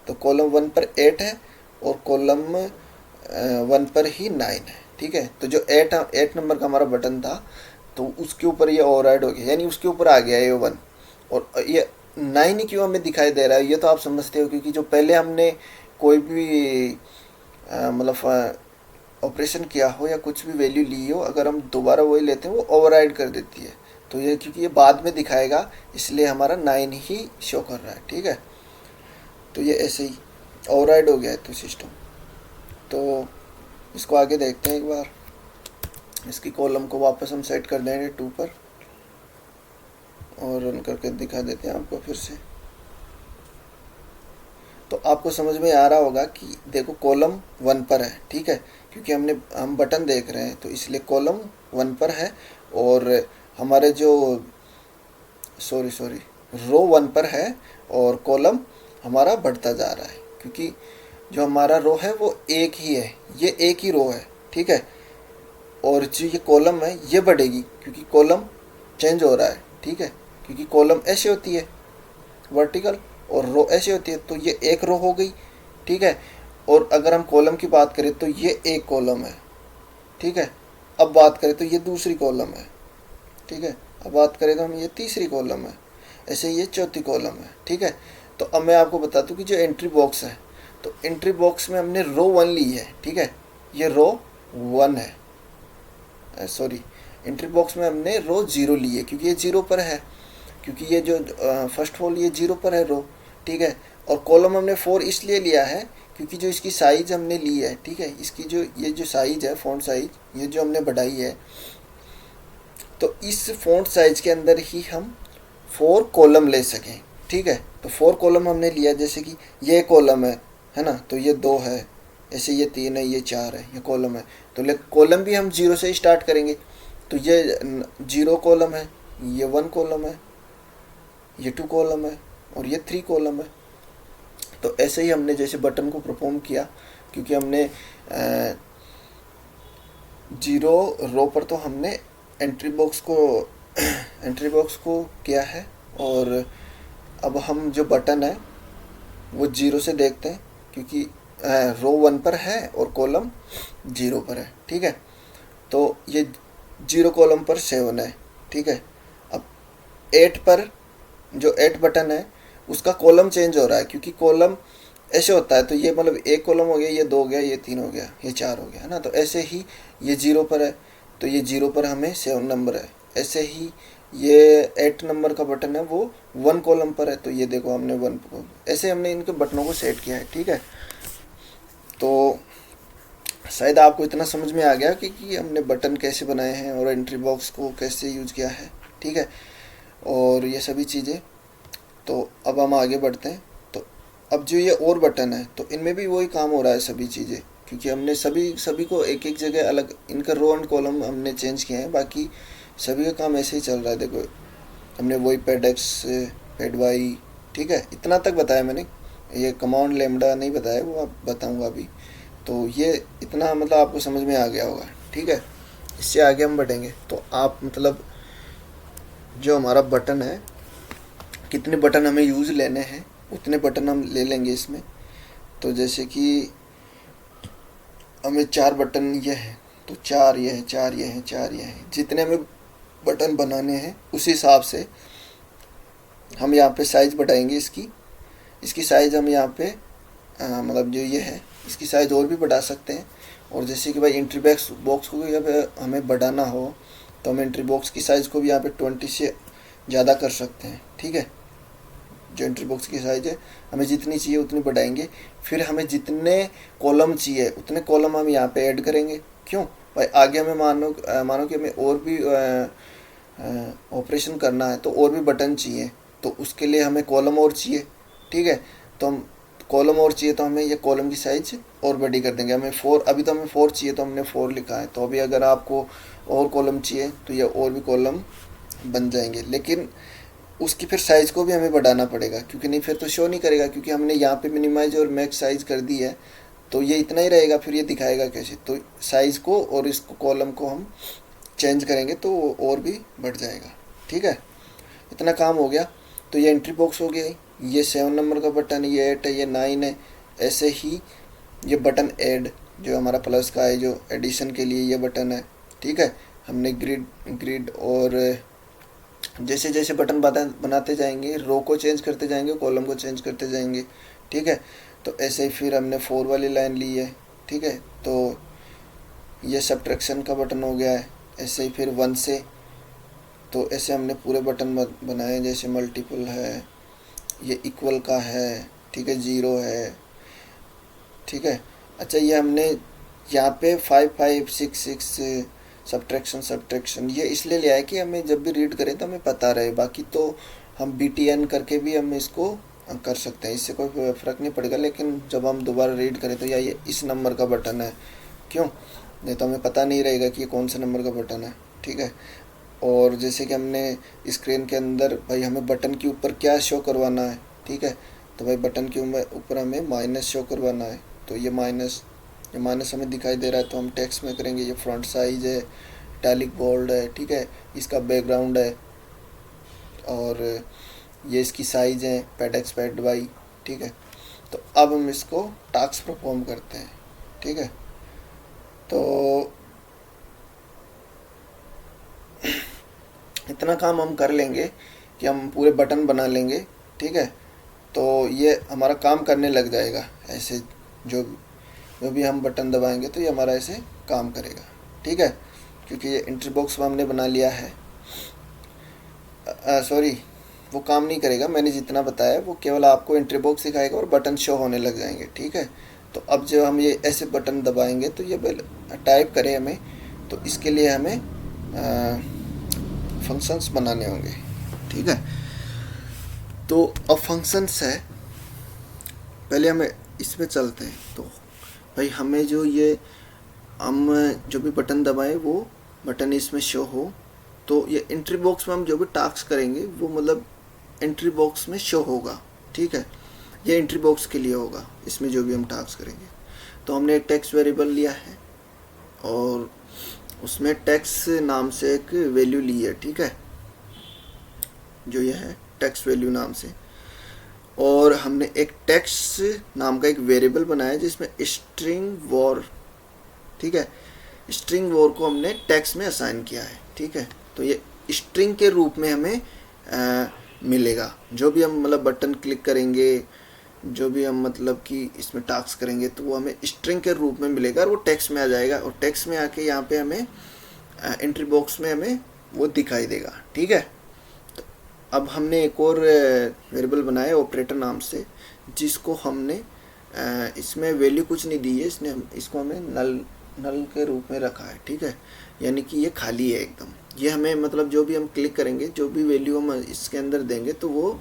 तो कॉलम 1 पर 8 है और कॉलम 1 पर ही 9 है, ठीक है। तो जो 8 नंबर का हमारा बटन था, तो उसके ऊपर ये ओवरराइड हो गया, यानी उसके ऊपर आ गया ये 1, और ये 9 ही क्यों हमें दिखाई दे रहा है, ये तो आप समझते हो, क्योंकि जो पहले हमने कोई भी मतलब ऑपरेशन किया हो या कुछ भी वैल्यू ली हो, अगर हम दोबारा वही लेते हैं वो ओवरराइड कर देती है। तो ये क्योंकि ये बाद में दिखाएगा, इसलिए हमारा 9 ही शो कर रहा है, ठीक है। तो ये ऐसे ही ओवरराइड हो गया है तो सिस्टम। तो इसको आगे देखते हैं एक बार। इसकी कॉलम को वापस हम सेट कर देंगे 2 पर और रन करके दिखा देते हैं आपको फिर से। तो आपको समझ में आ रहा होगा कि देखो कॉलम 1 पर है, ठीक है, क्योंकि हम बटन देख रहे हैं, तो इसलिए कॉलम 1 पर है, और हमारे जो सॉरी रो 1 पर है और कॉलम हमारा बढ़ता जा रहा है, क्योंकि जो हमारा रो है वो एक ही है, ये एक ही रो है, ठीक है। और जो ये कॉलम है ये बढ़ेगी, क्योंकि कॉलम चेंज हो रहा है, ठीक है, क्योंकि कॉलम ऐसे होती है वर्टिकल और रो ऐसे होती है, तो ये एक रो हो गई, ठीक है। और अगर हम कॉलम की बात करें तो ये एक कॉलम है, ठीक है। अब बात करें तो ये दूसरी कॉलम है, ठीक है। अब बात करें तो हम ये तीसरी कॉलम है, ऐसे ये चौथी कॉलम है, ठीक है। तो अब मैं आपको बता दूं कि जो एंट्री बॉक्स है, तो एंट्री बॉक्स में हमने रो 1 ली है, ठीक है, ये रो 1 है, सॉरी एंट्री बॉक्स में हमने रो 0 ली है, क्योंकि ये 0 पर है, क्योंकि ये जो फर्स्ट ऑफ ऑल ये 0 पर है रो, ठीक है। और कॉलम हमने 4 इसलिए लिया है क्योंकि जो इसकी साइज हमने ली है, ठीक है, इसकी जो ये जो साइज है, फ़ॉन्ट साइज, ये जो हमने बढ़ाई है, तो इस फ़ॉन्ट साइज के अंदर ही हम 4 कॉलम ले सकें, ठीक है। तो 4 कॉलम हमने लिया, जैसे कि ये कॉलम है ना, तो ये 2 है, ऐसे ये 3 है, ये 4 है, ये कॉलम है। तो कॉलम भी हम 0 से स्टार्ट करेंगे, तो ये 0 कॉलम है, ये 1 कॉलम है, ये 2 कॉलम है और ये 3 कॉलम है। तो ऐसे ही हमने जैसे बटन को परफॉर्म किया, क्योंकि हमने 0 रो पर तो हमने एंट्री बॉक्स को किया है, और अब हम जो बटन है वो 0 से देखते हैं, क्योंकि रो 1 पर है और कॉलम 0 पर है, ठीक है। तो ये 0 कॉलम पर 7 है, ठीक है। अब 8 पर जो 8 बटन है उसका कॉलम चेंज हो रहा है, क्योंकि कॉलम ऐसे होता है, तो ये मतलब एक कॉलम हो गया, ये 2 हो गया, ये 3 हो गया, ये 4 हो गया, है ना। तो ऐसे ही ये 0 पर है, तो ये 0 पर हमें 7 नंबर है। ऐसे ही ये 8 नंबर का बटन है वो 1 कॉलम पर है, तो ये देखो हमने 1, ऐसे हमने इनके बटनों को सेट किया है, ठीक है। तो शायद आपको इतना समझ में आ गया कि हमने बटन कैसे बनाए हैं और एंट्री बॉक्स को कैसे यूज किया है, ठीक है। और ये सभी चीज़ें। तो अब हम आगे बढ़ते हैं। तो अब जो ये और बटन है तो इनमें भी वही काम हो रहा है सभी चीज़ें, क्योंकि हमने सभी को एक एक जगह अलग, इनका रो एंड कॉलम हमने चेंज किए हैं, बाकी सभी का काम ऐसे ही चल रहा है। देखो हमने वही पेड एक्स, पेड वाई, ठीक है, इतना तक बताया मैंने। ये कमांड लैम्डा नहीं बताया, वो आप बताऊंगा अभी। तो ये इतना मतलब आपको समझ में आ गया होगा, ठीक है। इससे आगे हम बढ़ेंगे तो आप मतलब जो हमारा बटन है, कितने बटन हमें यूज़ लेने हैं उतने बटन हम ले लेंगे इसमें। तो जैसे कि हमें 4 बटन ये हैं तो 4 ये हैं, 4 ये हैं, 4 ये हैं, जितने हमें बटन बनाने हैं उस हिसाब से हम यहाँ पे साइज़ बढ़ाएंगे इसकी साइज़ हम यहाँ पे मतलब जो ये है इसकी साइज़ और भी बढ़ा सकते हैं। और जैसे कि भाई एंट्री बॉक्स को जब हमें बढ़ाना हो तो हम एंट्री बॉक्स की साइज़ को भी यहाँ पे 20 से ज़्यादा कर सकते हैं, ठीक है। जो एंट्री बॉक्स की साइज़ है हमें जितनी चाहिए उतनी बढ़ाएंगे। फिर हमें जितने कॉलम चाहिए उतने कॉलम हम यहाँ पे ऐड करेंगे। क्यों भाई, आगे हमें मानो कि हमें और भी ऑपरेशन करना है तो और भी बटन चाहिए, तो उसके लिए हमें कॉलम और चाहिए, ठीक है। तो हम कॉलम और चाहिए तो हमें ये कॉलम की साइज़ और बड़ी कर देंगे। हमें 4, अभी तो हमें 4 चाहिए तो हमने 4 लिखा है। तो अभी अगर आपको और कॉलम चाहिए तो ये और भी कॉलम बन जाएंगे, लेकिन उसकी फिर साइज़ को भी हमें बढ़ाना पड़ेगा, क्योंकि नहीं फिर तो शो नहीं करेगा, क्योंकि हमने यहाँ पे मिनिमाइज और मैक्स साइज़ कर दी है। तो ये इतना ही रहेगा, फिर ये दिखाएगा कैसे। तो साइज़ को और इसको कॉलम को हम चेंज करेंगे तो वो और भी बढ़ जाएगा, ठीक है। इतना काम हो गया। तो ये एंट्री बॉक्स हो गया, ये 7 नंबर का बटन, ये 8 है, ये 9 है। ऐसे ही ये बटन ऐड जो हमारा प्लस का है, जो एडिशन के लिए ये बटन है, ठीक है। हमने ग्रिड और जैसे जैसे बटन बनाते जाएंगे, रो को चेंज करते जाएंगे, कॉलम को चेंज करते जाएंगे, ठीक है। तो ऐसे ही फिर हमने 4 वाली लाइन ली है, ठीक है। तो ये सब्ट्रैक्शन का बटन हो गया है। ऐसे ही फिर 1 से, तो ऐसे हमने पूरे बटन बनाए, जैसे मल्टीपल है, ये इक्वल का है, ठीक है, 0 है, ठीक है। अच्छा, ये हमने यहाँ पे 5 5 6 6 सब्ट्रैक्शन ये इसलिए लिया है कि हमें जब भी रीड करें तो हमें पता रहे। बाकी तो हम BTN करके भी हम इसको कर सकते हैं, इससे कोई फ़र्क नहीं पड़ेगा। लेकिन जब हम दोबारा रीड करें तो ये इस नंबर का बटन है, क्यों, नहीं तो हमें पता नहीं रहेगा कि ये कौन सा नंबर का बटन है, ठीक है। और जैसे कि हमने स्क्रीन के अंदर भाई हमें बटन के ऊपर क्या शो करवाना है, ठीक है। तो भाई बटन के ऊपर हमें माइनस शो करवाना है। तो ये माइनस हमें दिखाई दे रहा है तो हम टेक्स्ट में करेंगे ये फ्रंट साइज है, इटैलिक बोल्ड है, ठीक है, इसका बैकग्राउंड है, और ये इसकी साइज़ है, पेड एक्स पेड वाई, ठीक है। तो अब हम इसको टास्क परफॉर्म करते हैं, ठीक है। तो इतना काम हम कर लेंगे कि हम पूरे बटन बना लेंगे, ठीक है। तो ये हमारा काम करने लग जाएगा ऐसे, जो भी हम बटन दबाएंगे तो ये हमारा ऐसे काम करेगा, ठीक है। क्योंकि ये एंट्री बॉक्स हमने बना लिया है। सॉरी, वो काम नहीं करेगा, मैंने जितना बताया वो केवल आपको एंट्री बॉक्स दिखाएगा और बटन शो होने लग जाएंगे, ठीक है। तो अब जब हम ये ऐसे बटन दबाएंगे तो ये टाइप करें हमें, तो इसके लिए हमें फंक्शंस बनाने होंगे, ठीक है। तो अब फंक्शंस है, पहले हमें इसमें चलते हैं। तो भाई हमें जो भी बटन दबाएं वो बटन इसमें शो हो। तो ये एंट्री बॉक्स में हम जो भी टास्क करेंगे वो मतलब एंट्री बॉक्स में शो होगा, ठीक है। ये एंट्री बॉक्स के लिए होगा, इसमें जो भी हम टास्क करेंगे। तो हमने एक टेक्स्ट वेरिएबल लिया है और उसमें टेक्स्ट नाम से एक वैल्यू ली है, ठीक है, जो ये है टेक्स्ट वैल्यू नाम से। और हमने एक टेक्स्ट नाम का एक वेरिएबल बनाया जिसमें स्ट्रिंग वॉर, ठीक है, स्ट्रिंग वॉर को हमने टेक्स्ट में असाइन किया है, ठीक है। तो ये स्ट्रिंग के रूप में हमें मिलेगा। जो भी हम मतलब बटन क्लिक करेंगे, जो भी हम मतलब कि इसमें टास्क करेंगे तो वो हमें स्ट्रिंग के रूप में मिलेगा और वो टेक्स्ट में आ जाएगा। और टेक्स्ट में आके यहाँ पे हमें एंट्री बॉक्स में हमें वो दिखाई देगा, ठीक है। तो अब हमने एक और वेरिएबल बनाया ऑपरेटर नाम से, जिसको हमने इसमें वैल्यू कुछ नहीं दी है, इसको हमें नल नल के रूप में रखा है, ठीक है, यानी कि ये खाली है एकदम। ये हमें मतलब जो भी हम क्लिक करेंगे, जो भी वैल्यू हम इसके अंदर देंगे तो वो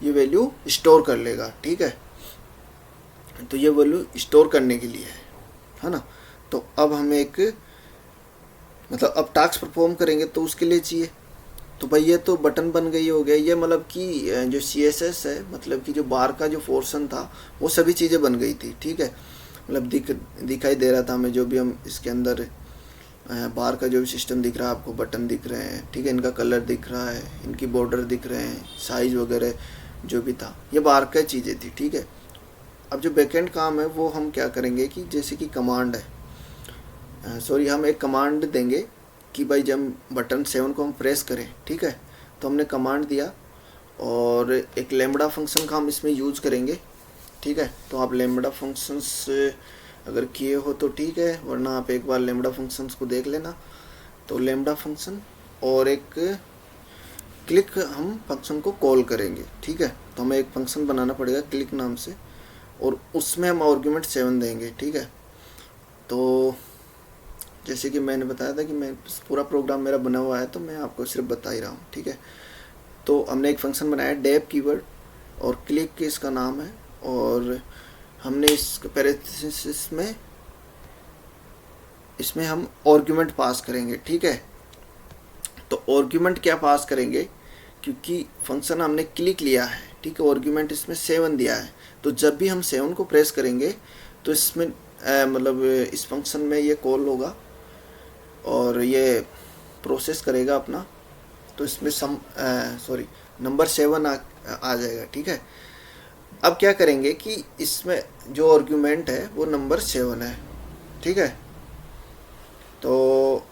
ये वैल्यू स्टोर कर लेगा, ठीक है। तो ये वैल्यू स्टोर करने के लिए है ना। तो अब हमें एक मतलब अब टास्क परफॉर्म करेंगे तो उसके लिए चाहिए। तो भाई ये तो बटन बन गई हो गया, ये मतलब कि जो CSS है, मतलब कि जो बार का जो पोर्शन था वो सभी चीज़ें बन गई थी, ठीक है। मतलब दिखाई दे रहा था हमें, जो भी हम इसके अंदर बार का जो भी सिस्टम दिख रहा है आपको, बटन दिख रहे हैं, ठीक है, इनका कलर दिख रहा है, इनकी बॉर्डर दिख रहे हैं, साइज़ वगैरह जो भी था, ये बार का चीज़ें थी, ठीक है। अब जो बैकएंड काम है वो हम क्या करेंगे कि जैसे कि कमांड है, सॉरी, हम एक कमांड देंगे कि भाई जब बटन 7 को हम प्रेस करें, ठीक है, तो हमने कमांड दिया और एक लैम्बडा फंक्शन का हम इसमें यूज़ करेंगे, ठीक है। तो आप लैम्बडा फंक्शंस अगर किए हो तो ठीक है, वरना आप एक बार लैम्बडा फंक्शंस को देख लेना। तो लैम्बडा फंक्शन और एक क्लिक हम फंक्शन को कॉल करेंगे, ठीक है। तो हमें एक फंक्शन बनाना पड़ेगा क्लिक नाम से, और उसमें हम आर्गुमेंट 7 देंगे, ठीक है। तो जैसे कि मैंने बताया था कि मैं पूरा प्रोग्राम मेरा बना हुआ है, तो मैं आपको सिर्फ बता ही रहा हूँ, ठीक है। तो हमने एक फंक्शन बनाया डेप कीवर्ड, और क्लिक के इसका नाम है, और हमने इस पैरेंथेसिस में इसमें हम आर्गुमेंट पास करेंगे, ठीक है। तो आर्गुमेंट क्या पास करेंगे, क्योंकि फंक्शन हमने क्लिक लिया है, ठीक है, आर्गुमेंट इसमें 7 दिया है, तो जब भी हम 7 को प्रेस करेंगे तो इसमें मतलब इस फंक्शन में ये कॉल होगा और ये प्रोसेस करेगा अपना, तो इसमें नंबर 7 आ जाएगा, ठीक है। अब क्या करेंगे कि इसमें जो आर्गुमेंट है वो नंबर 7 है, ठीक है। तो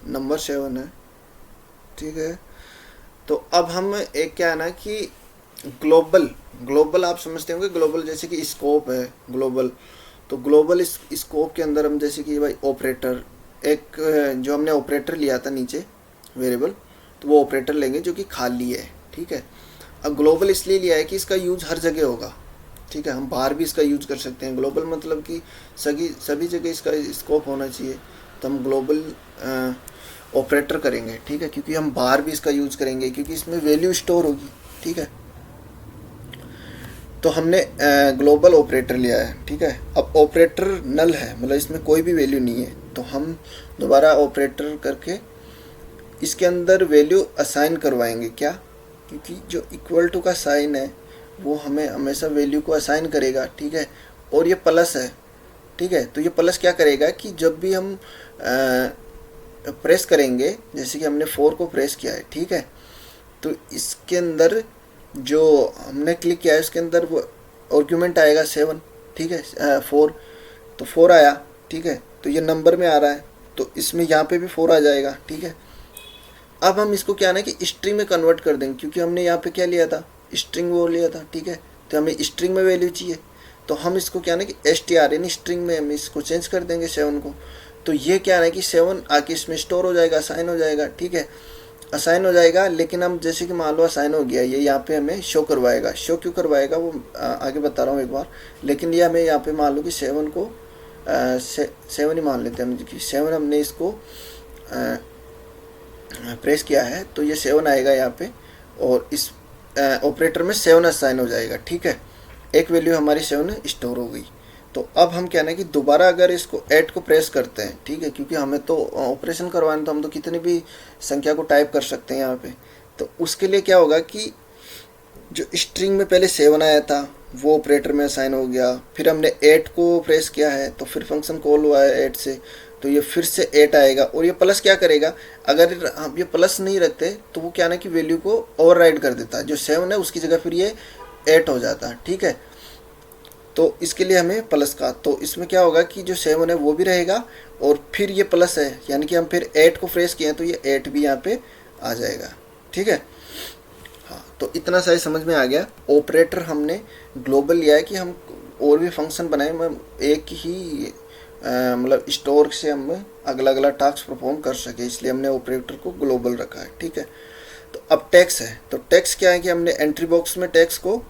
नंबर 7 है, ठीक है। तो अब हम एक क्या है ना कि ग्लोबल आप समझते होंगे, ग्लोबल जैसे कि स्कोप है ग्लोबल, तो ग्लोबल स्कोप के अंदर हम जैसे कि भाई ऑपरेटर, एक जो हमने ऑपरेटर लिया था नीचे वेरिएबल, तो वो ऑपरेटर लेंगे जो कि खाली है, ठीक है। अब ग्लोबल इसलिए लिया है कि इसका यूज हर जगह होगा, ठीक है, हम बाहर भी इसका यूज कर सकते हैं। ग्लोबल मतलब कि सभी जगह इसका स्कोप होना चाहिए, तो हम ग्लोबल ऑपरेटर करेंगे, ठीक है, क्योंकि हम बाहर भी इसका यूज करेंगे, क्योंकि इसमें वैल्यू स्टोर होगी, ठीक है। तो हमने ग्लोबल ऑपरेटर लिया है, ठीक है। अब ऑपरेटर नल है, मतलब इसमें कोई भी वैल्यू नहीं है, तो हम दोबारा ऑपरेटर करके इसके अंदर वैल्यू असाइन करवाएंगे, क्या, क्योंकि जो इक्वल टू का साइन है वो हमें हमेशा वैल्यू को असाइन करेगा, ठीक है। और ये प्लस है, ठीक है, तो ये प्लस क्या करेगा कि जब भी हम प्रेस करेंगे, जैसे कि हमने 4 को प्रेस किया है, ठीक है, तो इसके अंदर जो हमने क्लिक किया है उसके अंदर वो आर्गुमेंट आएगा 7, ठीक है, 4, तो 4 आया, ठीक है, तो ये नंबर में आ रहा है, तो इसमें यहाँ पे भी 4 आ जाएगा, ठीक है। अब हम इसको क्या ना कि स्ट्रिंग में कन्वर्ट कर देंगे, क्योंकि हमने यहाँ पे क्या लिया था, स्ट्रिंग वो लिया था, ठीक है, तो हमें स्ट्रिंग में वैल्यू चाहिए, तो हम इसको क्या ना कि str यानी स्ट्रिंग में हम इसको चेंज कर देंगे 7 को। तो ये क्या है कि 7 आके इसमें स्टोर हो जाएगा, असाइन हो जाएगा, ठीक है, असाइन हो जाएगा। लेकिन हम जैसे कि मान लो असाइन हो गया, ये यहाँ पे हमें शो करवाएगा, शो क्यों करवाएगा वो आगे बता रहा हूँ एक बार। लेकिन ये हमें यहाँ पे मान लो कि 7 को 7 ही मान लेते हैं हम, कि 7 हमने इसको प्रेस किया है, तो ये 7 आएगा यहाँ पे, और इस ऑपरेटर में 7 असाइन हो जाएगा, ठीक है, एक वैल्यू हमारी 7 स्टोर हो गई। तो अब हम क्या ना कि दोबारा अगर इसको 8 को प्रेस करते हैं, ठीक है, क्योंकि हमें तो ऑपरेशन करवाना, तो हम तो कितनी भी संख्या को टाइप कर सकते हैं यहाँ पे। तो उसके लिए क्या होगा कि जो स्ट्रिंग में पहले 7 आया था वो ऑपरेटर में असाइन हो गया, फिर हमने 8 को प्रेस किया है तो फिर फंक्शन कॉल हुआ है 8 से, तो ये फिर से 8 आएगा। और ये प्लस क्या करेगा, अगर हम ये प्लस नहीं रखते तो वो क्या ना कि वैल्यू को ओवरराइड कर देता है, जो 7 है उसकी जगह फिर ये 8 हो जाता है, ठीक है। तो इसके लिए हमें प्लस का, तो इसमें क्या होगा कि जो 7 है वो भी रहेगा, और फिर ये प्लस है, यानी कि हम फिर 8 को प्रेस किए हैं तो ये 8 भी यहाँ पे आ जाएगा, ठीक है। हाँ, तो इतना सही समझ में आ गया। ऑपरेटर हमने ग्लोबल लिया है कि हम और भी फंक्शन बनाए, एक ही मतलब स्टोर से हम अगला अगला टास्क परफॉर्म कर सके, इसलिए हमने ऑपरेटर को ग्लोबल रखा है, ठीक है। तो अब टैक्स है, तो टैक्स क्या है कि हमने एंट्री बॉक्स में टैक्स को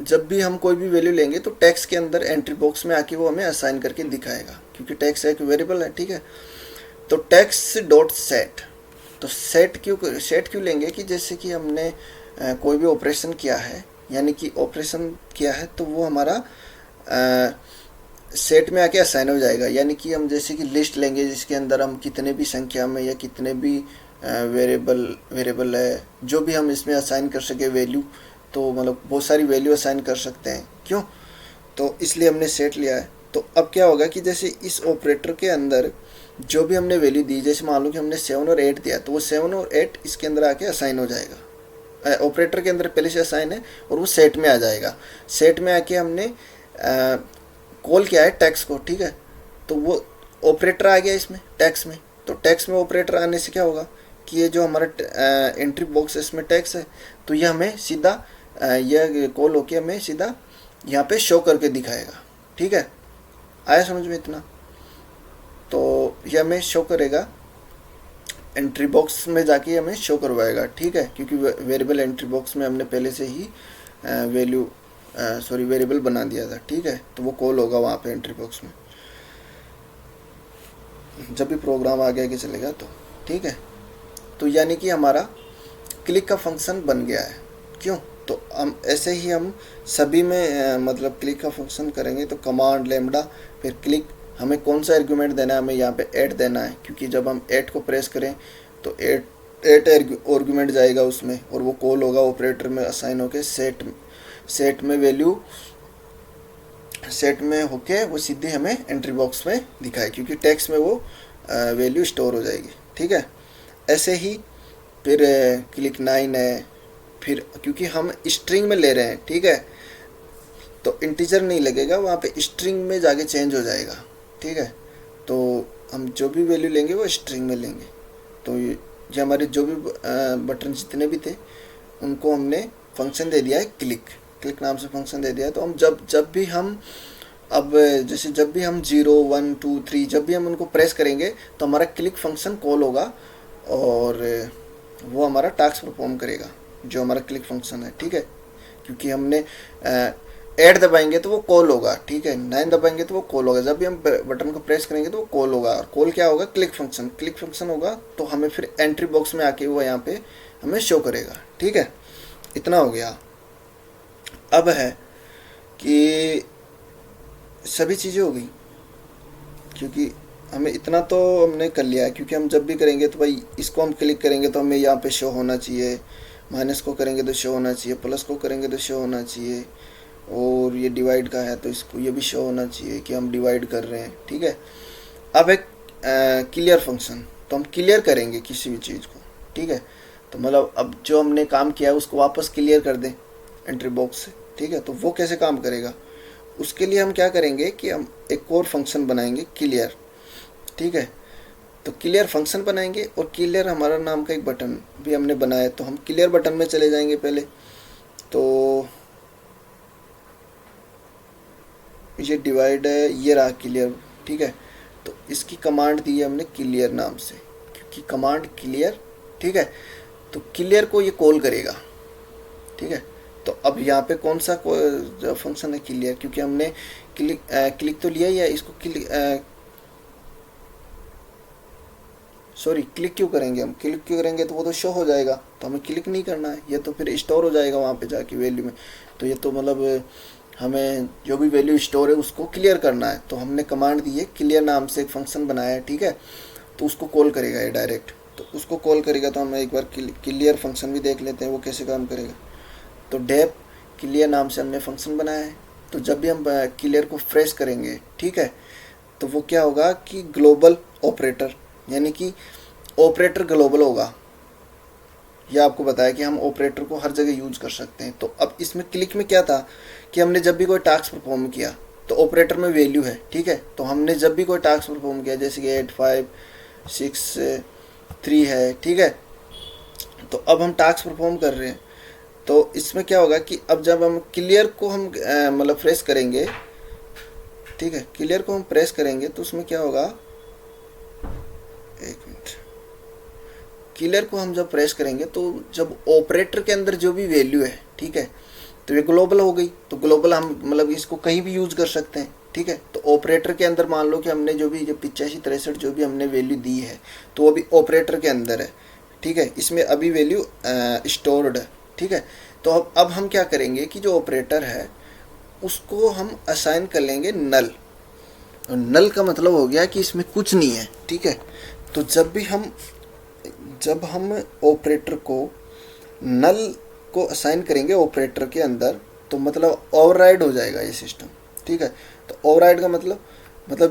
जब भी हम कोई भी वैल्यू लेंगे तो टैक्स के अंदर एंट्री बॉक्स में आके वो हमें असाइन करके दिखाएगा, क्योंकि टैक्स एक वेरिएबल है, ठीक है। तो टैक्स डॉट सेट, तो सेट क्यों लेंगे कि जैसे कि हमने कोई भी ऑपरेशन किया है, यानी कि ऑपरेशन किया है तो वो हमारा सेट में आके असाइन हो जाएगा। यानी कि हम जैसे कि लिस्ट लेंगे जिसके अंदर हम कितने भी संख्या में या कितने भी वेरिएबल है जो भी हम इसमें असाइन कर सके वैल्यू, तो मतलब बहुत सारी वैल्यू असाइन कर सकते हैं, क्यों, तो इसलिए हमने सेट लिया है। तो अब क्या होगा कि जैसे इस ऑपरेटर के अंदर जो भी हमने वैल्यू दी, जैसे मान लो कि हमने 7 और 8 दिया, तो वो 7 और 8 इसके अंदर आके असाइन हो जाएगा, ऑपरेटर के अंदर पहले से असाइन है और वो सेट में आ जाएगा। सेट में आके हमने कॉल किया है टैक्स को, ठीक है, तो वो ऑपरेटर आ गया इसमें टैक्स में। तो टैक्स में ऑपरेटर आने से क्या होगा कि ये जो हमारा एंट्री बॉक्स है इसमें टैक्स है, तो ये हमें सीधा यह कॉल होके हमें सीधा यहाँ पे शो करके दिखाएगा, ठीक है। आया समझ में इतना? तो ये हमें शो करेगा, एंट्री बॉक्स में जाके हमें शो करवाएगा, ठीक है, क्योंकि वेरिएबल एंट्री बॉक्स में हमने पहले से ही वेरिएबल बना दिया था, ठीक है। तो वो कॉल होगा वहाँ पे एंट्री बॉक्स में जब भी प्रोग्राम आगे आगे चलेगा तो, ठीक है। तो यानी कि हमारा क्लिक का फंक्शन बन गया है, क्यों, तो हम ऐसे ही हम सभी में मतलब क्लिक का फंक्शन करेंगे। तो कमांड लैम्बडा फिर क्लिक, हमें कौन सा आर्गुमेंट देना है, हमें यहाँ पे 8 देना है, क्योंकि जब हम 8 को प्रेस करें तो 8 आर्गुमेंट जाएगा उसमें और वो कॉल होगा ऑपरेटर में असाइन होके सेट में वैल्यू सेट में होके वो सीधे हमें एंट्री बॉक्स में दिखाए, क्योंकि टेक्स्ट में वो वैल्यू स्टोर हो जाएगी, ठीक है। ऐसे ही फिर क्लिक 9 है, फिर क्योंकि हम स्ट्रिंग में ले रहे हैं, ठीक है, तो इंटीजर नहीं लगेगा वहाँ पे, स्ट्रिंग में जाके चेंज हो जाएगा, ठीक है। तो हम जो भी वैल्यू लेंगे वो स्ट्रिंग में लेंगे। तो ये हमारे जो भी बटन जितने भी थे उनको हमने फंक्शन दे दिया है क्लिक नाम से फंक्शन दे दिया है। तो हम जब भी हम अब जैसे जब भी हम 0 1 2 3 जब भी हम उनको प्रेस करेंगे तो हमारा क्लिक फंक्शन कॉल होगा और वो हमारा टास्क परफॉर्म करेगा जो हमारा क्लिक फंक्शन है, ठीक है। क्योंकि हमने 8 दबाएंगे तो वो कॉल होगा, ठीक है, 9 दबाएंगे तो वो कॉल होगा। जब भी हम बटन को प्रेस करेंगे तो वो कॉल होगा, और कॉल क्या होगा, क्लिक फंक्शन होगा। तो हमें फिर एंट्री बॉक्स में आके वो यहाँ पे हमें शो करेगा, ठीक है। इतना हो गया। अब है कि सभी चीज़ें हो गई, क्योंकि हमें इतना तो हमने कर लिया है। क्योंकि हम जब भी करेंगे तो भाई इसको हम क्लिक करेंगे तो हमें यहाँ पे शो होना चाहिए, माइनस को करेंगे तो शो होना चाहिए, प्लस को करेंगे तो शो होना चाहिए, और ये डिवाइड का है तो इसको ये भी शो होना चाहिए कि हम डिवाइड कर रहे हैं, ठीक है। अब एक क्लियर फंक्शन, तो हम क्लियर करेंगे किसी भी चीज़ को, ठीक है। तो मतलब अब जो हमने काम किया है उसको वापस क्लियर कर दें एंट्री बॉक्स से, ठीक है। तो वो कैसे काम करेगा, उसके लिए हम क्या करेंगे कि हम एक और फंक्शन बनाएंगे क्लियर, ठीक है। तो क्लियर फंक्शन बनाएंगे और क्लियर हमारा नाम का एक बटन भी हमने बनाया है। तो हम क्लियर बटन में चले जाएंगे पहले। तो ये डिवाइड है, ये रहा क्लियर, ठीक है। तो इसकी कमांड दी है हमने क्लियर नाम से, क्योंकि कमांड क्लियर, ठीक है। तो क्लियर को ये कॉल करेगा, ठीक है। तो अब यहाँ पे कौन सा फंक्शन है क्लियर, क्योंकि हमने क्लिक तो लिया ही है, इसको क्लिक क्यों करेंगे हम, क्लिक क्यों करेंगे तो वो तो शो हो जाएगा, तो हमें क्लिक नहीं करना है, ये तो फिर स्टोर हो जाएगा वहाँ पे जाके वैल्यू में। तो ये तो मतलब हमें जो भी वैल्यू स्टोर है उसको क्लियर करना है। तो हमने कमांड दी है, क्लियर नाम से एक फंक्शन बनाया है, ठीक है। तो उसको कॉल करेगा ये डायरेक्ट, तो उसको कॉल करेगा। तो हम एक बार क्लियर फंक्शन भी देख लेते हैं वो कैसे काम करेगा। तो डेप क्लियर नाम से हमने फंक्शन बनाया है। तो जब भी हम क्लियर को प्रेस करेंगे, ठीक है, तो वो क्या होगा कि ग्लोबल ऑपरेटर, यानी कि ऑपरेटर ग्लोबल होगा। यह आपको बताया कि हम ऑपरेटर को हर जगह यूज कर सकते हैं। तो अब इसमें क्लिक में क्या था कि हमने जब भी कोई टास्क परफॉर्म किया तो ऑपरेटर में वैल्यू है, ठीक है। तो हमने जब भी कोई टास्क परफॉर्म किया जैसे कि 8 5 6 3 है, ठीक है। तो अब हम टास्क परफॉर्म कर रहे हैं। तो इसमें क्या होगा कि अब जब हम क्लियर को हम मतलब प्रेस करेंगे, ठीक है, क्लियर को हम प्रेस करेंगे तो उसमें क्या होगा, एक मिनट, क्लियर को हम जब प्रेस करेंगे तो जब ऑपरेटर के अंदर जो भी वैल्यू है, ठीक है, तो ये ग्लोबल हो गई। तो ग्लोबल हम मतलब इसको कहीं भी यूज़ कर सकते हैं, ठीक है। तो ऑपरेटर के अंदर मान लो कि हमने जो भी 85 63 जो भी हमने वैल्यू दी है तो वो भी ऑपरेटर के अंदर है, ठीक है। इसमें अभी वैल्यू स्टोर्ड है, ठीक है। तो अब हम क्या करेंगे कि जो ऑपरेटर है उसको हम असाइन कर लेंगे नल। नल का मतलब हो गया कि इसमें कुछ नहीं है, ठीक है। तो जब हम ऑपरेटर को नल को असाइन करेंगे ऑपरेटर के अंदर तो मतलब ओवरराइड हो जाएगा ये सिस्टम, ठीक है। तो ओवरराइड का मतलब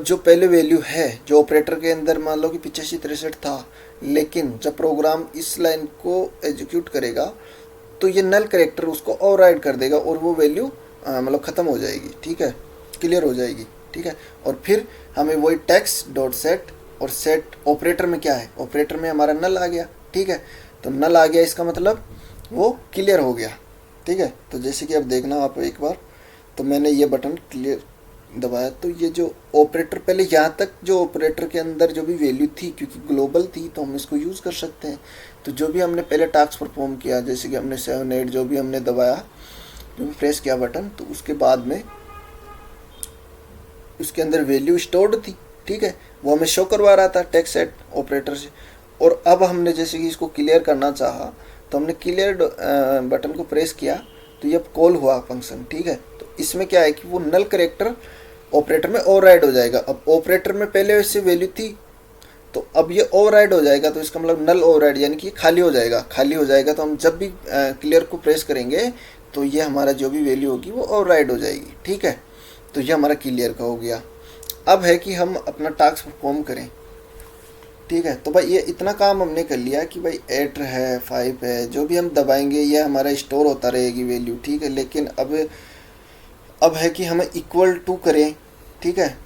जो पहले वैल्यू है जो ऑपरेटर के अंदर मान लो कि 85 63 था, लेकिन जब प्रोग्राम इस लाइन को एग्जीक्यूट करेगा तो ये नल कैरेक्टर उसको ओवरराइड कर देगा और वो वैल्यू मतलब ख़त्म हो जाएगी, ठीक है, क्लियर हो जाएगी, ठीक है। और फिर हमें वही टेक्स्ट डॉट सेट, और सेट ऑपरेटर में क्या है, ऑपरेटर में हमारा नल आ गया, ठीक है। तो नल आ गया इसका मतलब वो क्लियर हो गया, ठीक है। तो जैसे कि अब देखना आप एक बार, तो मैंने ये बटन क्लियर दबाया तो ये जो ऑपरेटर पहले यहाँ तक जो ऑपरेटर के अंदर जो भी वैल्यू थी क्योंकि ग्लोबल थी तो हम इसको यूज़ कर सकते हैं। तो जो भी हमने पहले टास्क परफॉर्म किया जैसे कि हमने 7 8 जो भी हमने दबाया, जो भी प्रेस किया बटन, तो उसके बाद में उसके अंदर वैल्यू स्टोर्ड थी, ठीक है, वो हमें शो करवा रहा था टेक्स्ट सेट ऑपरेटर से। और अब हमने जैसे कि इसको क्लियर करना चाहा तो हमने क्लियर बटन को प्रेस किया तो ये कॉल हुआ फंक्शन, ठीक है। तो इसमें क्या है कि वो नल कैरेक्टर ऑपरेटर में ओवरराइड हो जाएगा। अब ऑपरेटर में पहले से वैल्यू थी तो अब ये ओवरराइड हो जाएगा, तो इसका मतलब नल ओवरराइड यानी कि खाली हो जाएगा। खाली हो जाएगा तो हम जब भी क्लियर को प्रेस करेंगे तो ये हमारा जो भी वैल्यू होगी वो ओवरराइड हो जाएगी, ठीक है। तो ये हमारा क्लियर का हो गया। अब है कि हम अपना टास्क परफॉर्म करें, ठीक है। तो भाई ये इतना काम हमने कर लिया कि भाई 8 है 5 है जो भी हम दबाएंगे ये हमारा स्टोर होता रहेगी वैल्यू, ठीक है। लेकिन अब है कि हमें इक्वल टू करें, ठीक है।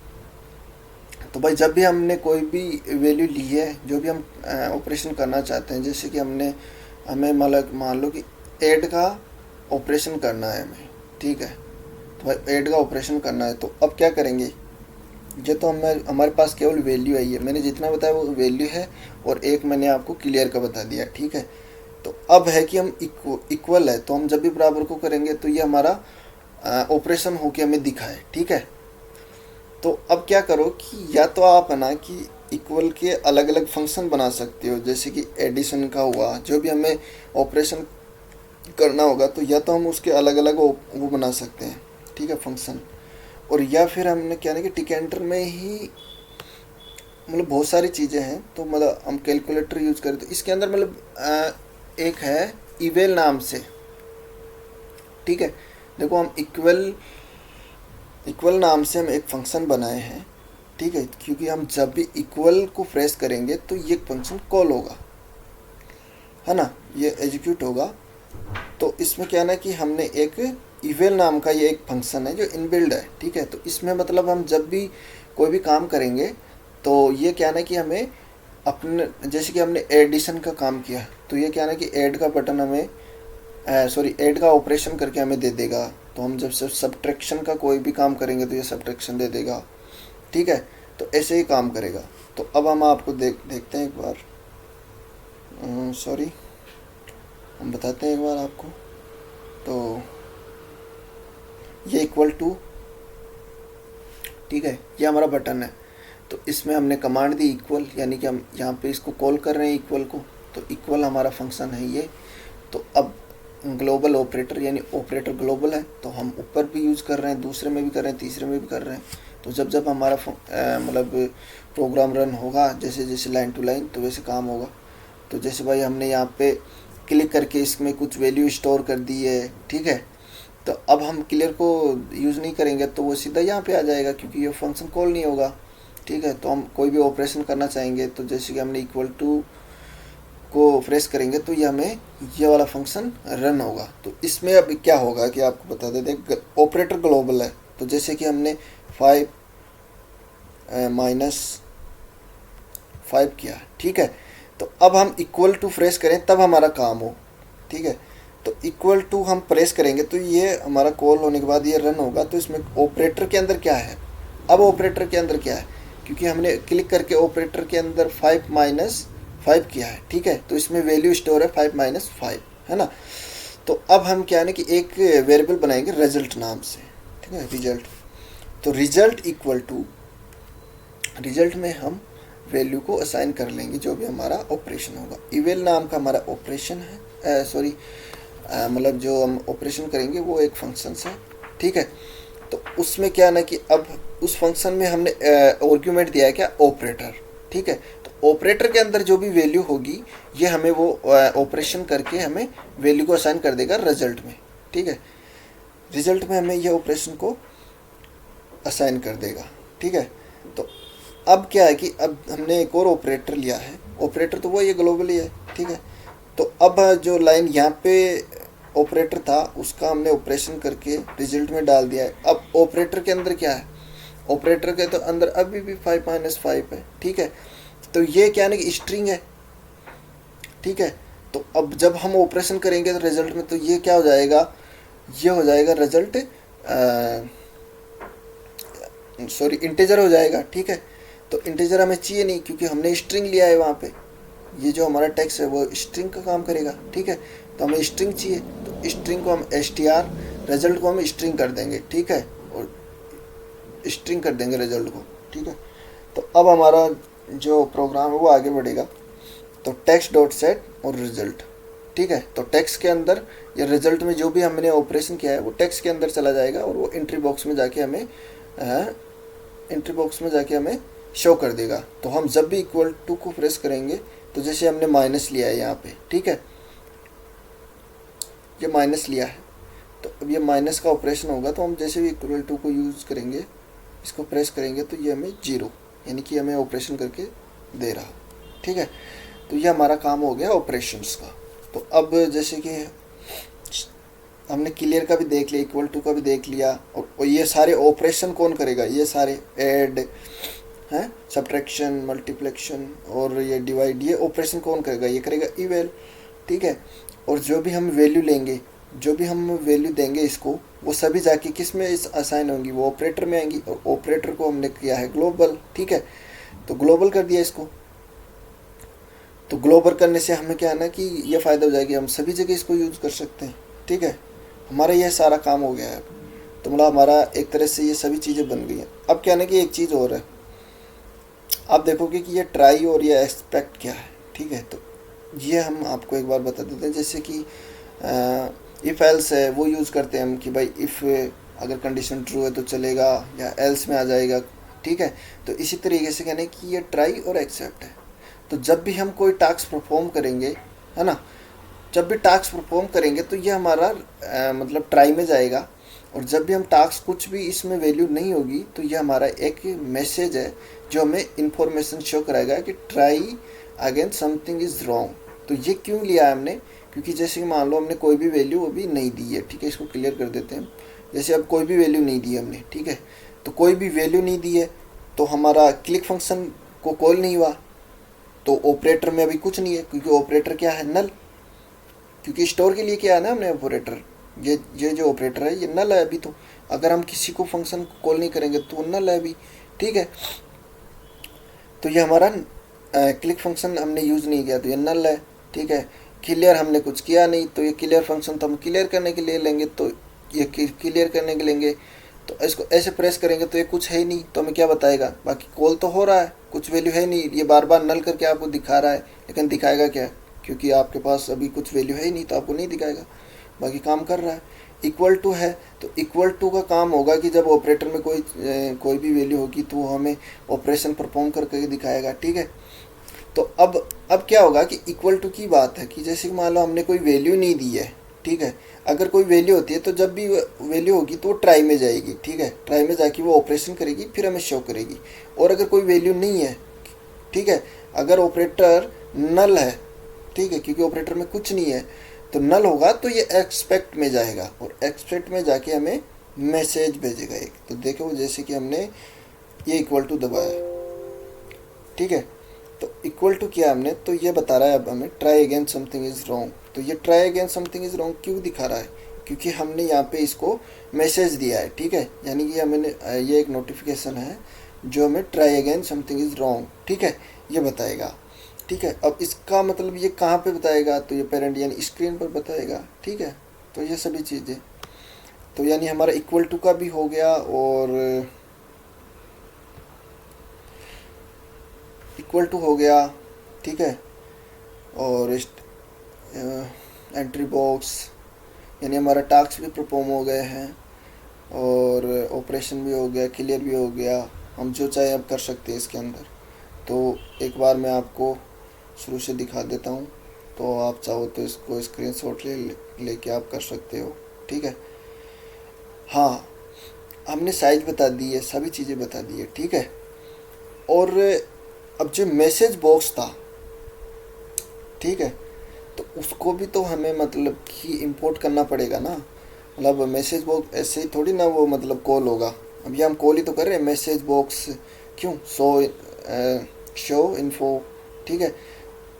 तो भाई जब भी हमने कोई भी वैल्यू ली है जो भी हम ऑपरेशन करना चाहते हैं, जैसे कि हमें मान लो कि ऐड का ऑपरेशन करना है हमें, ठीक है। तो भाई ऐड का ऑपरेशन करना है तो अब क्या करेंगे, ये तो हमारे पास केवल वैल्यू आई है, मैंने जितना बताया वो वैल्यू है और एक मैंने आपको क्लियर का बता दिया, ठीक है। तो अब है कि हम इक्वल है तो हम जब भी बराबर को करेंगे तो ये हमारा ऑपरेशन होके हमें दिखाए, ठीक है। तो अब क्या करो कि या तो आप है ना कि इक्वल के अलग अलग फंक्शन बना सकते हो, जैसे कि एडिशन का हुआ जो भी हमें ऑपरेशन करना होगा तो या तो हम उसके अलग अलग वो बना सकते हैं, ठीक है, फंक्शन। और या फिर हमने क्या ना कि टिकेंटर में ही मतलब बहुत सारी चीज़ें हैं तो मतलब हम कैलकुलेटर यूज़ करें तो इसके अंदर मतलब एक है इवेल नाम से, ठीक है। देखो हम इक्वल नाम से हम एक फंक्शन बनाए हैं, ठीक है, क्योंकि हम जब भी इक्वल को प्रेस करेंगे तो ये फंक्शन कॉल होगा, है ना, ये एग्जीक्यूट होगा। तो इसमें क्या ना कि हमने एक इवेल नाम का ये एक फंक्शन है जो इनबिल्ड है, ठीक है। तो इसमें मतलब हम जब भी कोई भी काम करेंगे तो ये क्या ना कि हमें अपने जैसे कि हमने एडिशन का काम किया तो ये क्या ना कि ऐड का बटन हमें ऐड का ऑपरेशन करके हमें दे देगा। तो हम जब सब्ट्रैक्शन का कोई भी काम करेंगे तो ये सब्ट्रैक्शन दे देगा, ठीक है। तो ऐसे ही काम करेगा। तो अब हम आपको देखते हैं एक बार, सॉरी हम बताते हैं एक बार आपको। तो ये इक्वल टू, ठीक है, ये हमारा बटन है। तो इसमें हमने कमांड दी इक्वल, यानी कि हम यहाँ पे इसको कॉल कर रहे हैं इक्वल को, तो इक्वल हमारा फंक्शन है ये। तो अब ग्लोबल ऑपरेटर यानी ऑपरेटर ग्लोबल है तो हम ऊपर भी यूज़ कर रहे हैं, दूसरे में भी कर रहे हैं, तीसरे में भी कर रहे हैं। तो जब हमारा मतलब प्रोग्राम रन होगा जैसे जैसे लाइन टू लाइन तो वैसे काम होगा। तो जैसे भाई हमने यहाँ पे क्लिक करके इसमें कुछ वैल्यू स्टोर कर दी है, ठीक है। तो अब हम क्लियर को यूज़ नहीं करेंगे तो वो सीधा यहाँ पे आ जाएगा क्योंकि ये फंक्शन कॉल नहीं होगा, ठीक है। तो हम कोई भी ऑपरेशन करना चाहेंगे तो जैसे कि हमने इक्वल टू को प्रेस करेंगे तो ये हमें ये वाला फंक्शन रन होगा। तो इसमें अब क्या होगा कि आपको बता देते हैं, ऑपरेटर ग्लोबल है तो जैसे कि हमने 5 -5 किया, ठीक है। तो अब हम इक्वल टू प्रेस करें तब हमारा काम हो, ठीक है। तो इक्वल टू हम प्रेस करेंगे तो ये हमारा कॉल होने के बाद ये रन होगा। तो इसमें ऑपरेटर के अंदर क्या है, अब ऑपरेटर के अंदर क्या है, क्योंकि हमने क्लिक करके ऑपरेटर के अंदर 5 5 किया है, ठीक है। तो इसमें वैल्यू स्टोर है 5 माइनस 5, है ना। तो अब हम क्या है ना कि एक वेरिएबल बनाएंगे रिजल्ट नाम से, ठीक है, रिजल्ट। तो रिजल्ट इक्वल टू, रिजल्ट में हम वैल्यू को असाइन कर लेंगे जो भी हमारा ऑपरेशन होगा। इवेल नाम का हमारा ऑपरेशन है, सॉरी मतलब जो हम ऑपरेशन करेंगे वो एक फंक्शन है, ठीक है। तो उसमें क्या ना कि अब उस फंक्शन में हमने आर्गुमेंट दिया है क्या, ऑपरेटर, ठीक है। तो ऑपरेटर के अंदर जो भी वैल्यू होगी ये हमें वो ऑपरेशन करके हमें वैल्यू को असाइन कर देगा रिजल्ट में, ठीक है। रिजल्ट में हमें ये ऑपरेशन को असाइन कर देगा, ठीक है। तो अब क्या है कि अब हमने एक और ऑपरेटर लिया है, ऑपरेटर तो वो ये ग्लोबली है, ठीक है। तो अब जो लाइन यहाँ पे ऑपरेटर था उसका हमने ऑपरेशन करके रिजल्ट में डाल दिया है। अब ऑपरेटर के अंदर क्या है, ऑपरेटर के तो अंदर अभी भी 5 माइनस 5 है, ठीक है। तो ये क्या है कि स्ट्रिंग है, ठीक है। तो अब जब हम ऑपरेशन करेंगे तो रिजल्ट में, तो ये क्या हो जाएगा, ये हो जाएगा रिजल्ट सॉरी इंटीजर हो जाएगा, ठीक है। तो इंटीजर हमें चाहिए नहीं क्योंकि हमने स्ट्रिंग लिया है वहाँ पे, ये जो हमारा टेक्स्ट है वो स्ट्रिंग का काम करेगा, ठीक है। तो हमें स्ट्रिंग चाहिए, तो स्ट्रिंग को हम str, रिजल्ट को हम स्ट्रिंग कर देंगे, ठीक है, और स्ट्रिंग कर देंगे रिजल्ट को, ठीक है। तो अब हमारा जो प्रोग्राम है वो आगे बढ़ेगा। तो टेक्स्ट डॉट सेट और रिजल्ट, ठीक है। तो टेक्स्ट के अंदर या रिजल्ट में जो भी हमने ऑपरेशन किया है वो टेक्स्ट के अंदर चला जाएगा और वो एंट्री बॉक्स में जाके हमें शो कर देगा। तो हम जब भी इक्वल टू को प्रेस करेंगे तो जैसे हमने माइनस लिया है यहाँ पे, ठीक है, ये माइनस लिया है, तो अब ये माइनस का ऑपरेशन होगा तो हम जैसे भी इक्वल टू को यूज़ करेंगे, इसको प्रेस करेंगे तो ये हमें 0 यानी कि हमें ऑपरेशन करके दे रहा, ठीक है। तो ये हमारा काम हो गया ऑपरेशंस का। तो अब जैसे कि हमने क्लियर का भी देख लिया, इक्वल टू का भी देख लिया, और ये सारे ऑपरेशन कौन करेगा, ये सारे ऐड हैं, सब्ट्रैक्शन, मल्टीप्लिकेशन और ये डिवाइड, ये ऑपरेशन कौन करेगा, ये करेगा इवेल, ठीक है। और जो भी हम वैल्यू लेंगे, जो भी हम वैल्यू देंगे इसको, वो सभी जाके किस में इस असाइन होंगी, वो ऑपरेटर में आएंगी, और ऑपरेटर को हमने किया है ग्लोबल, ठीक है। तो ग्लोबल कर दिया इसको। तो ग्लोबल करने से हमें क्या है ना कि ये फ़ायदा हो जाएगी, हम सभी जगह इसको यूज़ कर सकते हैं, ठीक है। हमारा यह सारा काम हो गया है। तो मतलब हमारा एक तरह से ये सभी चीज़ें बन गई हैं। अब क्या है ना कि एक चीज़ और है, आप देखोगे कि ये ट्राई और ये एक्सपेक्ट क्या है, ठीक है। तो ये हम आपको एक बार बता देते हैं। जैसे कि इफ़ एल्स है वो यूज़ करते हैं हम कि भाई इफ़ अगर कंडीशन ट्रू है तो चलेगा या एल्स में आ जाएगा, ठीक है। तो इसी तरीके से कहने कि ये ट्राई और एक्सेप्ट है। तो जब भी हम कोई टास्क परफॉर्म करेंगे, है ना, जब भी टास्क परफॉर्म करेंगे तो ये हमारा मतलब ट्राई में जाएगा, और जब भी हम टास्क कुछ भी इसमें वैल्यू नहीं होगी तो ये हमारा एक मैसेज है जो हमें इंफॉर्मेशन शो कराएगा कि try again something is wrong. तो ये क्यों लिया है हमने, क्योंकि जैसे कि मान लो हमने कोई भी वैल्यू अभी नहीं दी है, ठीक है, इसको क्लियर कर देते हैं। जैसे अब कोई भी वैल्यू नहीं दी है हमने, ठीक है, तो कोई भी वैल्यू नहीं दी है तो हमारा क्लिक फंक्शन को कॉल नहीं हुआ, तो ऑपरेटर में अभी कुछ नहीं है क्योंकि ऑपरेटर क्या है, नल, क्योंकि स्टोर के लिए क्या है ना हमने ऑपरेटर, ये जो ऑपरेटर है ये नल है अभी। तो अगर हम किसी को फंक्शन को कॉल नहीं करेंगे तो नल है अभी, ठीक है। तो ये हमारा क्लिक फंक्शन हमने यूज़ नहीं किया तो ये नल है, ठीक है। क्लियर हमने कुछ किया नहीं तो ये क्लियर फंक्शन तो हम क्लियर करने के लिए लेंगे, तो ये क्लियर करने के लेंगे। तो इसको ऐसे प्रेस करेंगे तो ये कुछ है ही नहीं, तो हमें क्या बताएगा, बाकी कॉल तो हो रहा है, कुछ वैल्यू है नहीं, ये बार बार नल करके आपको दिखा रहा है, लेकिन दिखाएगा क्या, क्योंकि आपके पास अभी कुछ वैल्यू है ही नहीं तो आपको नहीं दिखाएगा, बाकी काम कर रहा है। इक्वल टू है तो इक्वल टू का काम होगा कि जब ऑपरेटर में कोई भी वैल्यू होगी तो वो हमें ऑपरेशन परफॉर्म करके दिखाएगा, ठीक है। तो अब क्या होगा कि इक्वल टू की बात है कि जैसे मान लो हमने कोई वैल्यू नहीं दी है, ठीक है। अगर कोई वैल्यू होती है तो जब भी वैल्यू होगी तो वो ट्राई में जाएगी, ठीक है, ट्राई में जाके वो ऑपरेशन करेगी फिर हमें शो करेगी। और अगर कोई वैल्यू नहीं है, ठीक है, अगर ऑपरेटर नल है, ठीक है, क्योंकि ऑपरेटर में कुछ नहीं है तो नल होगा तो ये एक्सपेक्ट में जाएगा और एक्सपेक्ट में जाके हमें मैसेज भेजेगा एक। तो देखो जैसे कि हमने ये इक्वल टू दबाया, ठीक है, तो इक्वल टू किया हमने तो ये बता रहा है अब हमें try again something is wrong. तो ये try again something is wrong क्यों दिखा रहा है, क्योंकि हमने यहाँ पे इसको मैसेज दिया है, ठीक है, यानी कि हमें ये एक नोटिफिकेशन है जो हमें try again something is wrong, ठीक है, ये बताएगा। ठीक है। अब इसका मतलब ये कहाँ पे बताएगा, तो ये पेरेंट यानी स्क्रीन पर बताएगा, ठीक है। तो ये सभी चीज़ें, तो यानी हमारा इक्वल टू का भी हो गया और इक्वल टू हो गया, ठीक है। और एंट्री बॉक्स यानी हमारा टास्क भी परफॉर्म हो गए हैं और ऑपरेशन भी हो गया, क्लियर भी हो गया। हम जो चाहे अब कर सकते हैं इसके अंदर। तो एक बार मैं आपको शुरू से दिखा देता हूँ, तो आप चाहो तो इसको स्क्रीनशॉट लेके आप कर सकते हो, ठीक है। हाँ, हमने साइज बता दी है, सभी चीज़ें बता दी है, ठीक है। और अब जो मैसेज बॉक्स था, ठीक है, तो उसको भी तो हमें मतलब कि इंपोर्ट करना पड़ेगा ना। मतलब मैसेज बॉक्स ऐसे ही थोड़ी ना वो मतलब कॉल होगा। अभी हम कॉल ही तो कर रहे हैं मैसेज बॉक्स, क्यों, शो इन्फो, ठीक है।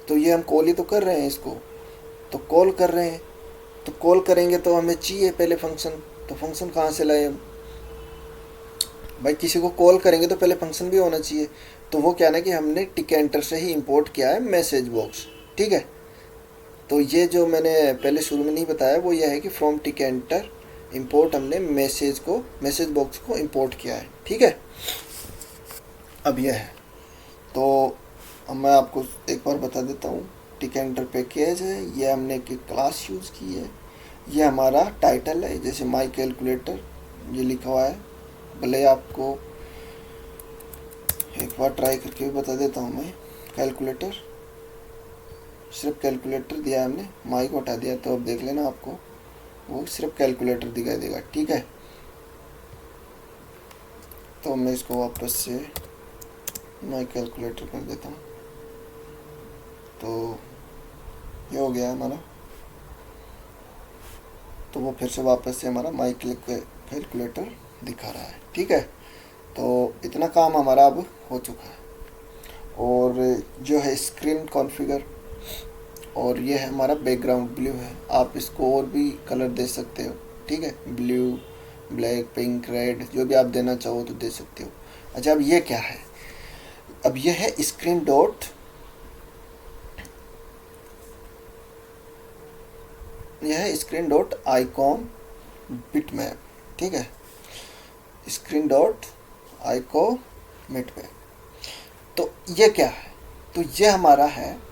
तो ये हम कॉल ही तो कर रहे हैं इसको, तो कॉल कर रहे हैं, तो कॉल करेंगे तो हमें चाहिए पहले फंक्शन। तो फंक्शन कहाँ से लाए हम भाई, किसी को कॉल करेंगे तो पहले फंक्शन भी होना चाहिए। तो वो क्या ना कि हमने टिक एंटर से ही इंपोर्ट किया है मैसेज बॉक्स, ठीक है। तो ये जो मैंने पहले शुरू में नहीं बताया वो ये है कि फ्रॉम टिक एंटर इंपोर्ट हमने मैसेज बॉक्स को इंपोर्ट किया है, ठीक है। अब यह है, तो अब मैं आपको एक बार बता देता हूँ। टिक एंटर पैकेज है, ये हमने एक क्लास यूज़ की है। ये हमारा टाइटल है, जैसे माई कैलकुलेटर ये लिखा हुआ है। भले आपको एक बार ट्राई करके भी बता देता हूँ मैं। कैलकुलेटर, सिर्फ कैलकुलेटर दिया है हमने, माई को हटा दिया, तो अब देख लेना आपको वो सिर्फ कैलकुलेटर दिखाई देगा, ठीक है। तो मैं इसको वापस से माई कैलकुलेटर कर देता हूँ, तो ये हो गया हमारा। तो वो फिर से वापस से हमारा माई कैलकुलेटर दिखा रहा है, ठीक है। तो इतना काम हमारा अब हो चुका है। और जो है स्क्रीन कॉन्फ़िगर, और ये है हमारा बैकग्राउंड ब्लू है। आप इसको और भी कलर दे सकते हो, ठीक है, ब्लू, ब्लैक, पिंक, रेड, जो भी आप देना चाहो तो दे सकते हो। अच्छा, अब ये क्या है, अब ये है स्क्रीन डॉट, यह है स्क्रीन डॉट आइकॉन बिटमैप, ठीक है, स्क्रीन डॉट आइकॉन बिटमैप। तो ये क्या है, तो ये हमारा है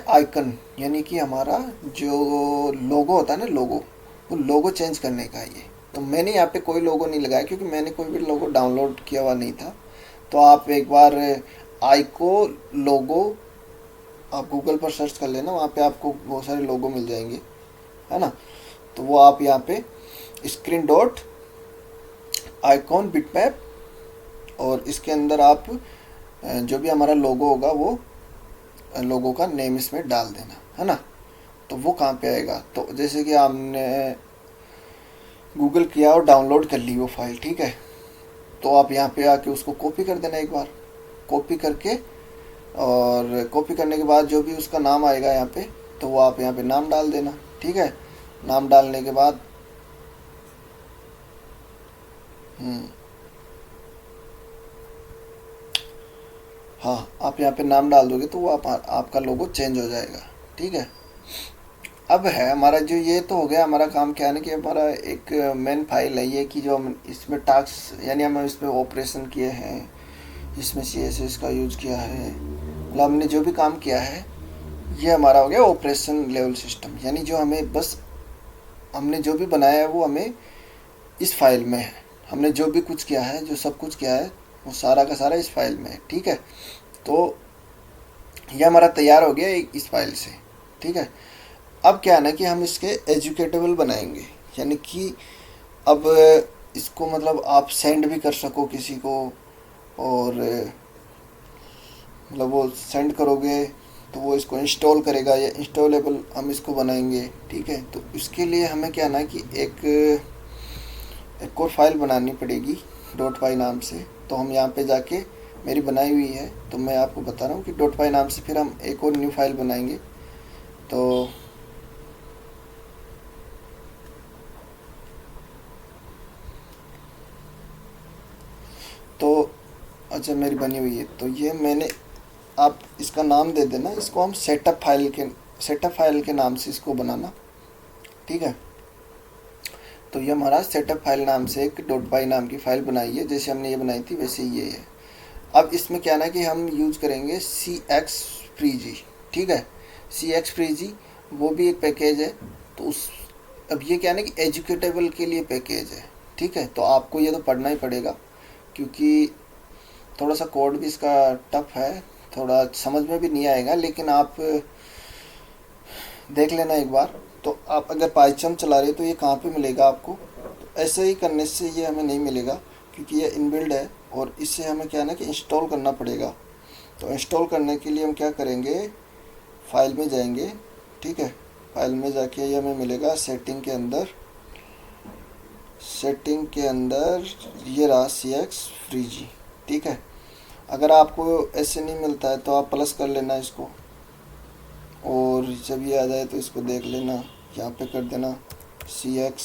आइकन, यानी कि हमारा जो लोगो होता है ना, वो लोगो चेंज करने का है ये। तो मैंने यहाँ पे कोई लोगो नहीं लगाया क्योंकि मैंने कोई भी लोगो डाउनलोड किया हुआ नहीं था। तो आप एक बार आइको लोगो आप गूगल पर सर्च कर लेना, वहाँ पे आपको बहुत सारे लोगो मिल जाएंगे, है ना। तो वो आप यहाँ पे स्क्रीन डॉट आइकॉन बिटमैप, और इसके अंदर आप जो भी हमारा लोगो होगा वो लोगों का नेम इसमें डाल देना, है ना। तो वो कहाँ पे आएगा, तो जैसे कि आपने गूगल किया और डाउनलोड कर ली वो फाइल, ठीक है। तो आप यहाँ पे आके उसको कॉपी कर देना एक बार, कॉपी करके, और कॉपी करने के बाद जो भी उसका नाम आएगा यहाँ पे, तो वो आप यहाँ पे नाम डाल देना, ठीक है। नाम डालने के बाद हाँ, आप यहाँ पे नाम डाल दोगे तो वो आपका लोगो चेंज हो जाएगा, ठीक है। अब है हमारा जो, ये तो हो गया हमारा काम, क्या है ना कि हमारा एक मेन फाइल है ये, कि जो हम इसमें टास्क यानी हम इसमें ऑपरेशन किए हैं, इसमें CSS का यूज़ किया है, मतलब हमने जो भी काम किया है ये हमारा हो गया ऑपरेशन लेवल सिस्टम। यानी जो हमें बस हमने जो भी बनाया है वो हमें इस फाइल में है, हमने जो भी कुछ किया है, जो सब कुछ किया है वो सारा का सारा इस फाइल में है, ठीक है। तो ये हमारा तैयार हो गया इस फाइल से, ठीक है। अब क्या है ना कि हम इसके एजुकेटेबल बनाएंगे, यानी कि अब इसको मतलब आप सेंड भी कर सको किसी को, और मतलब वो सेंड करोगे तो वो इसको इंस्टॉल करेगा, या इंस्टॉलेबल हम इसको बनाएंगे, ठीक है। तो इसके लिए हमें क्या ना कि एक और फाइल बनानी पड़ेगी .py नाम से। तो हम यहाँ पे जाके, मेरी बनाई हुई है तो मैं आपको बता रहा हूँ कि .py नाम से फिर हम एक और न्यू फाइल बनाएंगे। तो अच्छा, मेरी बनी हुई है, तो ये मैंने आप इसका नाम दे देना, इसको हम सेटअप फाइल के नाम से इसको बनाना, ठीक है। तो ये हमारा सेटअप फाइल नाम से एक .py नाम की फ़ाइल बनाई है, जैसे हमने ये बनाई थी वैसे ये है। अब इसमें क्या ना कि हम यूज़ करेंगे cxfreegy, ठीक है। cxfreegy वो भी एक पैकेज है। तो उस अब ये क्या ना कि एजुकेटेबल के लिए पैकेज है, ठीक है। तो आपको ये तो पढ़ना ही पड़ेगा, क्योंकि थोड़ा सा कोड भी इसका टफ है, थोड़ा समझ में भी नहीं आएगा, लेकिन आप देख लेना एक बार। तो आप अगर पाइथन चला रहे हो तो ये कहाँ पे मिलेगा आपको, तो ऐसे ही करने से ये हमें नहीं मिलेगा, क्योंकि ये इनबिल्ड है और इससे हमें क्या है ना कि इंस्टॉल करना पड़ेगा। तो इंस्टॉल करने के लिए हम क्या करेंगे, फाइल में जाएंगे, ठीक है। फाइल में जाके ये हमें मिलेगा सेटिंग के अंदर ये रहा cxfreegy, ठीक है। अगर आपको ऐसे नहीं मिलता है तो आप प्लस कर लेना इसको, और जब ये आ जाए तो इसको देख लेना, यहाँ पे कर देना cx,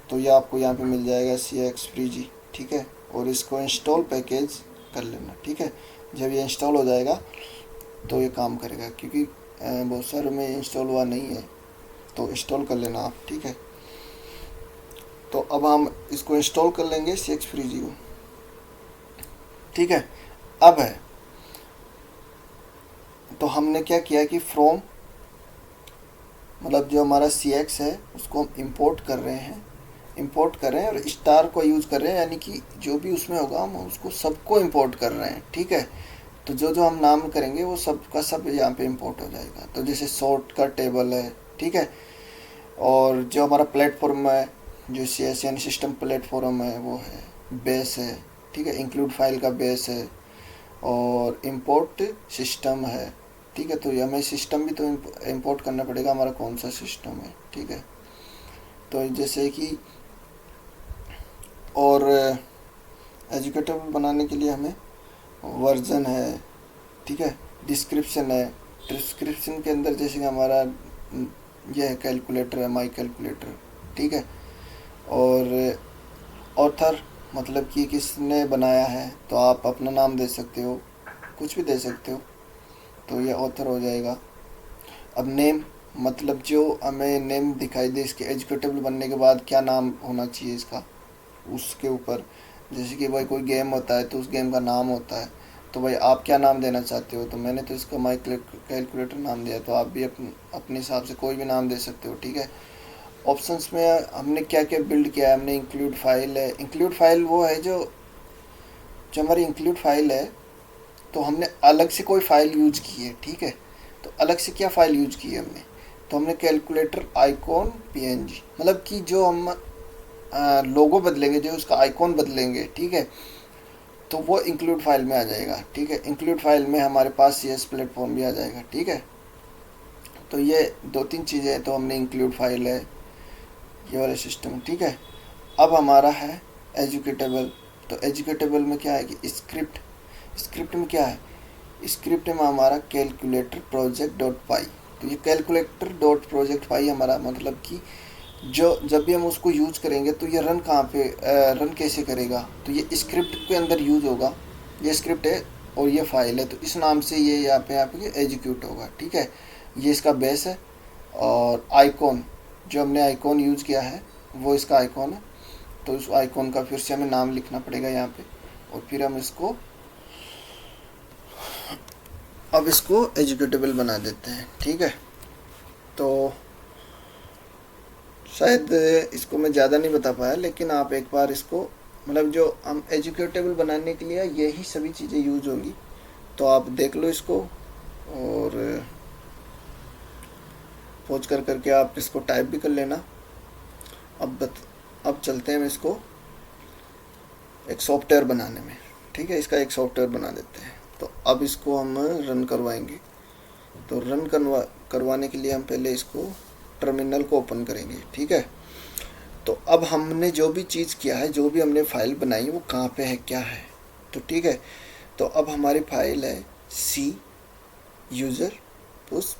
तो ये आपको यहाँ पे मिल जाएगा cxfreegy, ठीक है। और इसको इंस्टॉल पैकेज कर लेना, ठीक है। जब ये इंस्टॉल हो जाएगा तो ये काम करेगा, क्योंकि बहुत सारे में इंस्टॉल हुआ नहीं है, तो इंस्टॉल कर लेना आप, ठीक है। तो अब हम इसको इंस्टॉल कर लेंगे cxfreegy को, ठीक है। अब है तो हमने क्या किया कि फ्रॉम मतलब जो हमारा cx है उसको हम इंपोर्ट कर रहे हैं और स्टार को यूज़ कर रहे हैं, यानी कि जो भी उसमें होगा हम उसको सबको इंपोर्ट कर रहे हैं, ठीक है। तो जो जो हम नाम करेंगे वो सब का सब यहाँ पे इंपोर्ट हो जाएगा। तो जैसे सॉर्ट का टेबल है, ठीक है। और जो हमारा प्लेटफॉर्म है, जो CS यानी सिस्टम प्लेटफॉर्म है वो है, बेस है, ठीक है। इंक्लूड फाइल का बेस है और इंपोर्ट सिस्टम है, ठीक है। तो हमें सिस्टम भी तो इंपोर्ट करना पड़ेगा, हमारा कौन सा सिस्टम है, ठीक है। तो जैसे कि और एजुकेटेबल बनाने के लिए हमें वर्जन है, ठीक है। डिस्क्रिप्शन है, डिस्क्रिप्शन के अंदर जैसे कि हमारा यह है कैलकुलेटर है, माई कैलकुलेटर, ठीक है। और ऑथर मतलब कि किसने बनाया है, तो आप अपना नाम दे सकते हो, कुछ भी दे सकते हो, तो ये ऑथर हो जाएगा। अब नेम मतलब जो हमें नेम दिखाई दे, इसके एजुकेटेबल बनने के बाद क्या नाम होना चाहिए इसका, उसके ऊपर जैसे कि भाई कोई गेम होता है तो उस गेम का नाम होता है, तो भाई आप क्या नाम देना चाहते हो। तो मैंने तो इसका माई कैलकुलेटर नाम दिया, तो आप भी अपने हिसाब से कोई भी नाम दे सकते हो, ठीक है। ऑप्शंस में हमने क्या क्या बिल्ड किया है, हमने इंक्लूड फाइल है। इंक्लूड फाइल वो है जो हमारी इंक्लूड फाइल है, तो हमने अलग से कोई फाइल यूज की है, ठीक है। तो अलग से क्या फाइल यूज की है हमने, तो हमने कैलकुलेटर आइकॉन png, मतलब कि जो हम लोगो बदलेंगे, जो उसका आइकॉन बदलेंगे, ठीक है, तो वो इंक्लूड फाइल में आ जाएगा, ठीक है। इंक्लूड फाइल में हमारे पास CS प्लेटफॉर्म भी आ जाएगा, ठीक है। तो ये 2-3 चीज़ें हैं। तो हमने इंक्लूड फाइल है, ये वाला सिस्टम, ठीक है। अब हमारा है एजुकेटेबल। तो एजुकेटेबल में क्या है कि स्क्रिप्ट में क्या है, स्क्रिप्ट में हमारा कैलकुलेटर प्रोजेक्ट डॉट पाई। तो ये कैलकुलेटर डॉट प्रोजेक्ट पाई हमारा मतलब कि जो जब भी हम उसको यूज करेंगे तो ये रन कहाँ पे रन कैसे करेगा, तो ये स्क्रिप्ट के अंदर यूज होगा। ये स्क्रिप्ट है और ये फाइल है, तो इस नाम से ये यहाँ पे एग्जीक्यूट होगा, ठीक है। ये इसका बेस है। और आइकॉन, जो हमने आइकॉन यूज किया है वो इसका आइकॉन है, तो उस आइकॉन का फिर से हमें नाम लिखना पड़ेगा यहाँ पे, और फिर हम इसको एजुकेटेबल बना देते हैं, ठीक है। तो शायद इसको मैं ज़्यादा नहीं बता पाया, लेकिन आप एक बार इसको मतलब जो हम एजुकेटेबल बनाने के लिए यही सभी चीज़ें यूज होंगी, तो आप देख लो इसको और पॉज करके आप इसको टाइप भी कर लेना। अब चलते हैं इसको एक सॉफ्टवेयर बनाने में, ठीक है। इसका एक सॉफ्टवेयर बना देते हैं। तो अब इसको हम रन करवाएंगे। तो रन करवाने के लिए हम पहले इसको टर्मिनल को ओपन करेंगे, ठीक है। तो अब हमने जो भी चीज़ किया है, जो भी हमने फाइल बनाई वो कहाँ पे है, क्या है, तो ठीक है। तो अब हमारी फाइल है C यूज़र पुश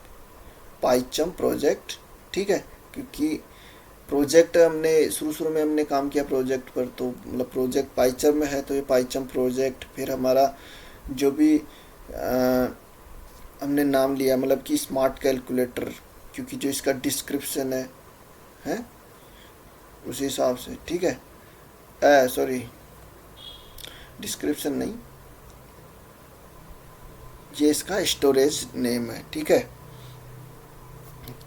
पाइचम प्रोजेक्ट, ठीक है। क्योंकि प्रोजेक्ट हमने शुरू में हमने काम किया प्रोजेक्ट पर, तो मतलब प्रोजेक्ट पाइचम में है, तो ये पाइचम प्रोजेक्ट। फिर हमारा जो भी हमने नाम लिया मतलब कि स्मार्ट कैलकुलेटर, क्योंकि जो इसका डिस्क्रिप्शन है उसी हिसाब से, ठीक है। सॉरी, डिस्क्रिप्शन नहीं, ये इसका स्टोरेज नेम है, ठीक है।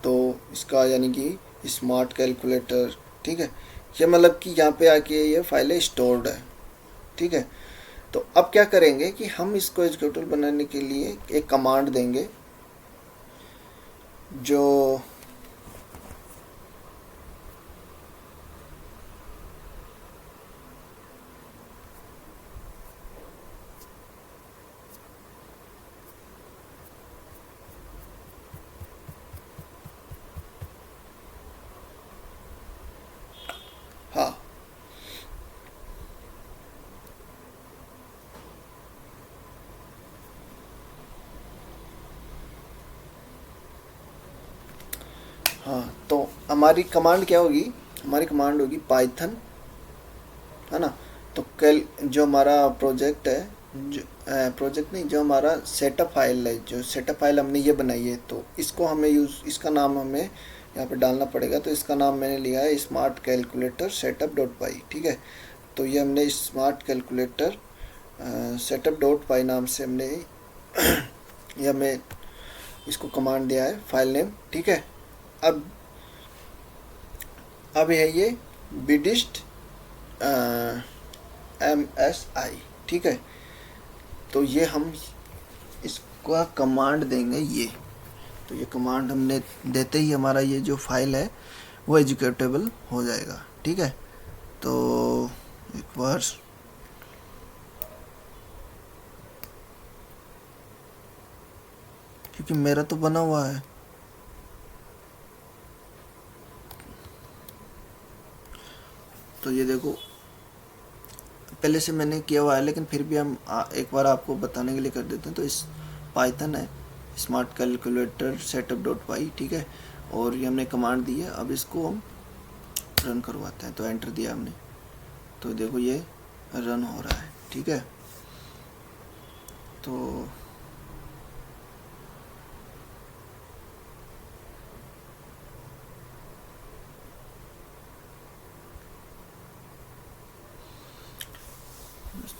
तो इसका यानी कि स्मार्ट कैलकुलेटर, ठीक है, ये मतलब कि यहाँ पे आके ये फाइलें स्टोर्ड है, ठीक है। तो अब क्या करेंगे कि हम इसको एग्जीक्यूटेबल बनाने के लिए एक कमांड देंगे जो हाँ हाँ, तो हमारी कमांड क्या होगी, हमारी कमांड होगी पाइथन, है ना। तो कल जो हमारा प्रोजेक्ट है, जो प्रोजेक्ट नहीं, जो हमारा सेटअप फाइल है, जो सेटअप फाइल हमने ये बनाई है, तो इसको हमें इसका नाम हमें यहाँ पे डालना पड़ेगा। तो इसका नाम मैंने लिया है स्मार्ट कैलकुलेटर सेटअप डॉट पाई, ठीक है। तो ये हमने स्मार्ट कैलकुलेटर सेटअप डॉट पाई नाम से हमने ये हमें इसको कमांड दिया है, फाइल नेम, ठीक है। अब है ये बिडिस्ट MSI, ठीक है। तो ये हम इसका कमांड देंगे ये, तो ये कमांड हमने देते ही हमारा ये जो फाइल है वो एग्जीक्यूटेबल हो जाएगा, ठीक है। तो एक बार क्योंकि मेरा तो बना हुआ है, तो ये देखो पहले से मैंने किया हुआ है, लेकिन फिर भी हम एक बार आपको बताने के लिए कर देते हैं। तो इस पाइथन है स्मार्ट कैलकुलेटर सेटअप डॉट पाई, ठीक है, और ये हमने कमांड दी है। अब इसको हम रन करवाते हैं, तो एंटर दिया हमने, तो देखो ये रन हो रहा है, ठीक है। तो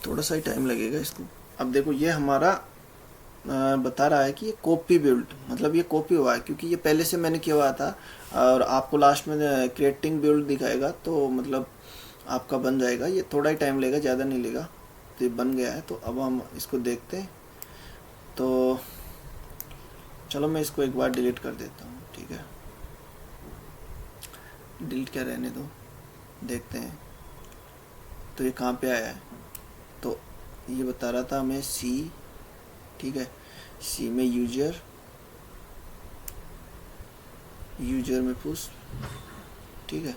थोड़ा सा ही टाइम लगेगा इसको। अब देखो ये हमारा बता रहा है कि ये कॉपी बिल्ड, मतलब ये कॉपी हुआ है, क्योंकि ये पहले से मैंने किया हुआ था। और आपको लास्ट में क्रिएटिंग बिल्ड दिखाएगा, तो मतलब आपका बन जाएगा। ये थोड़ा ही टाइम लेगा, ज़्यादा नहीं लेगा। तो ये बन गया है। तो अब हम इसको देखते हैं। तो चलो मैं इसको एक बार डिलीट कर देता हूँ, ठीक है। डिलीट क्या रहने दो, देखते हैं। तो ये कहाँ पे आया है, तो ये बता रहा था हमें सी, ठीक है। सी में यूजर में पुश, ठीक है।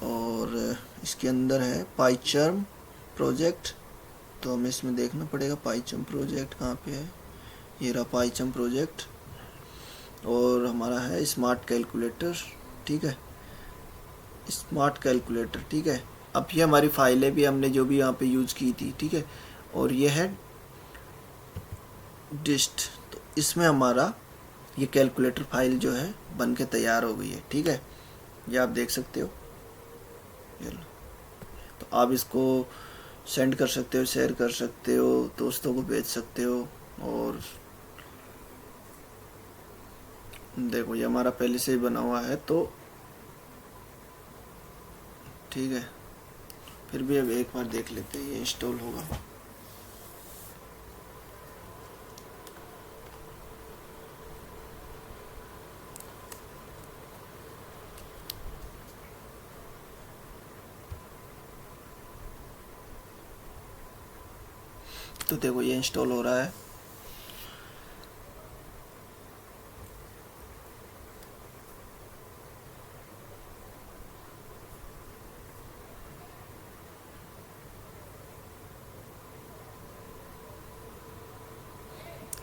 और इसके अंदर है पाइचर्म प्रोजेक्ट, तो हमें इसमें देखना पड़ेगा पाइचर्म प्रोजेक्ट कहाँ पे है। ये रहा पाइचर्म प्रोजेक्ट। और हमारा है स्मार्ट कैलकुलेटर, ठीक है, स्मार्ट कैलकुलेटर, ठीक है। अब ये हमारी फाइलें भी हमने जो भी यहाँ पे यूज़ की थी, ठीक है। और ये है डिस्ट, तो इसमें हमारा ये कैलकुलेटर फाइल जो है बन के तैयार हो गई है, ठीक है। ये आप देख सकते हो, ये लो। तो आप इसको सेंड कर सकते हो, शेयर कर सकते हो, दोस्तों को भेज सकते हो। और देखो ये हमारा पहले से ही बना हुआ है, तो ठीक है। फिर भी अब एक बार देख लेते हैं ये इंस्टॉल होगा। तो देखो ये इंस्टॉल हो रहा है।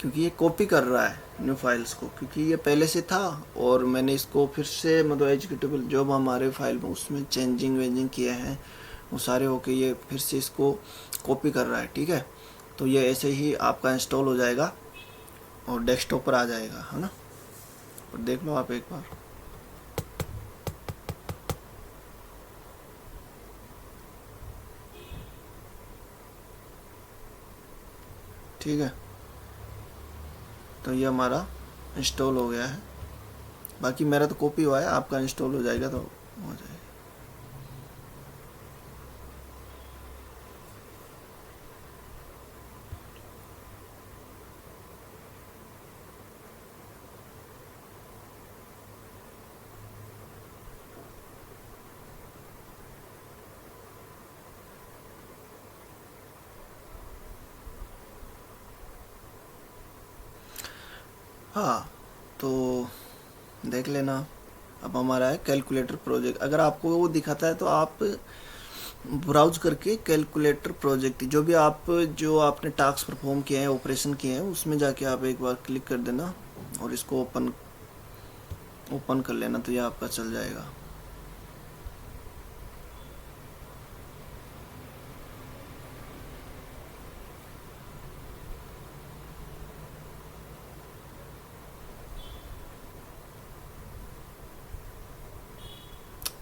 क्योंकि ये कॉपी कर रहा है न्यू फाइल्स को, क्योंकि ये पहले से था और मैंने इसको फिर से मतलब एग्जीक्यूटेबल जो हमारे फाइल में उसमें चेंजिंग वेंजिंग किए हैं वो सारे होके ये फिर से इसको कॉपी कर रहा है, ठीक है। तो ये ऐसे ही आपका इंस्टॉल हो जाएगा और डेस्कटॉप पर आ जाएगा, है ना। और देख लो आप एक बार। ठीक है, तो ये हमारा इंस्टॉल हो गया है। बाकी मेरा तो कॉपी हुआ है, आपका इंस्टॉल हो जाएगा तो हो जाएगा। हाँ, तो देख लेना। अब हमारा है कैलकुलेटर प्रोजेक्ट। अगर आपको वो दिखाता है तो आप ब्राउज करके कैलकुलेटर प्रोजेक्ट, जो आपने टास्क परफॉर्म किए हैं, ऑपरेशन किए हैं, उसमें जाके आप एक बार क्लिक कर देना और इसको ओपन कर लेना, तो ये आपका चल जाएगा।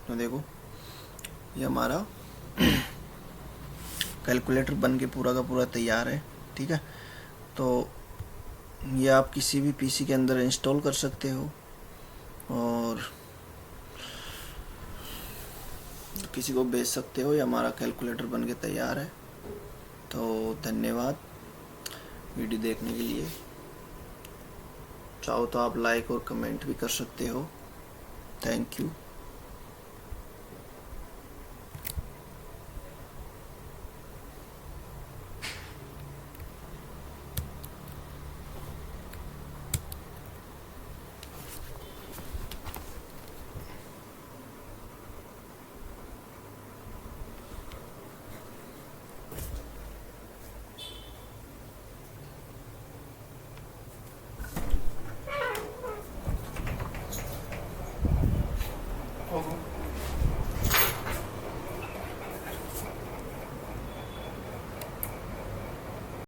तो देखो ये हमारा कैलकुलेटर बन के पूरा का पूरा तैयार है। ठीक है, तो ये आप किसी भी पीसी के अंदर इंस्टॉल कर सकते हो और किसी को भेज सकते हो। ये हमारा कैलकुलेटर बन के तैयार है। तो धन्यवाद वीडियो देखने के लिए। चाहो तो आप लाइक और कमेंट भी कर सकते हो। Thank you.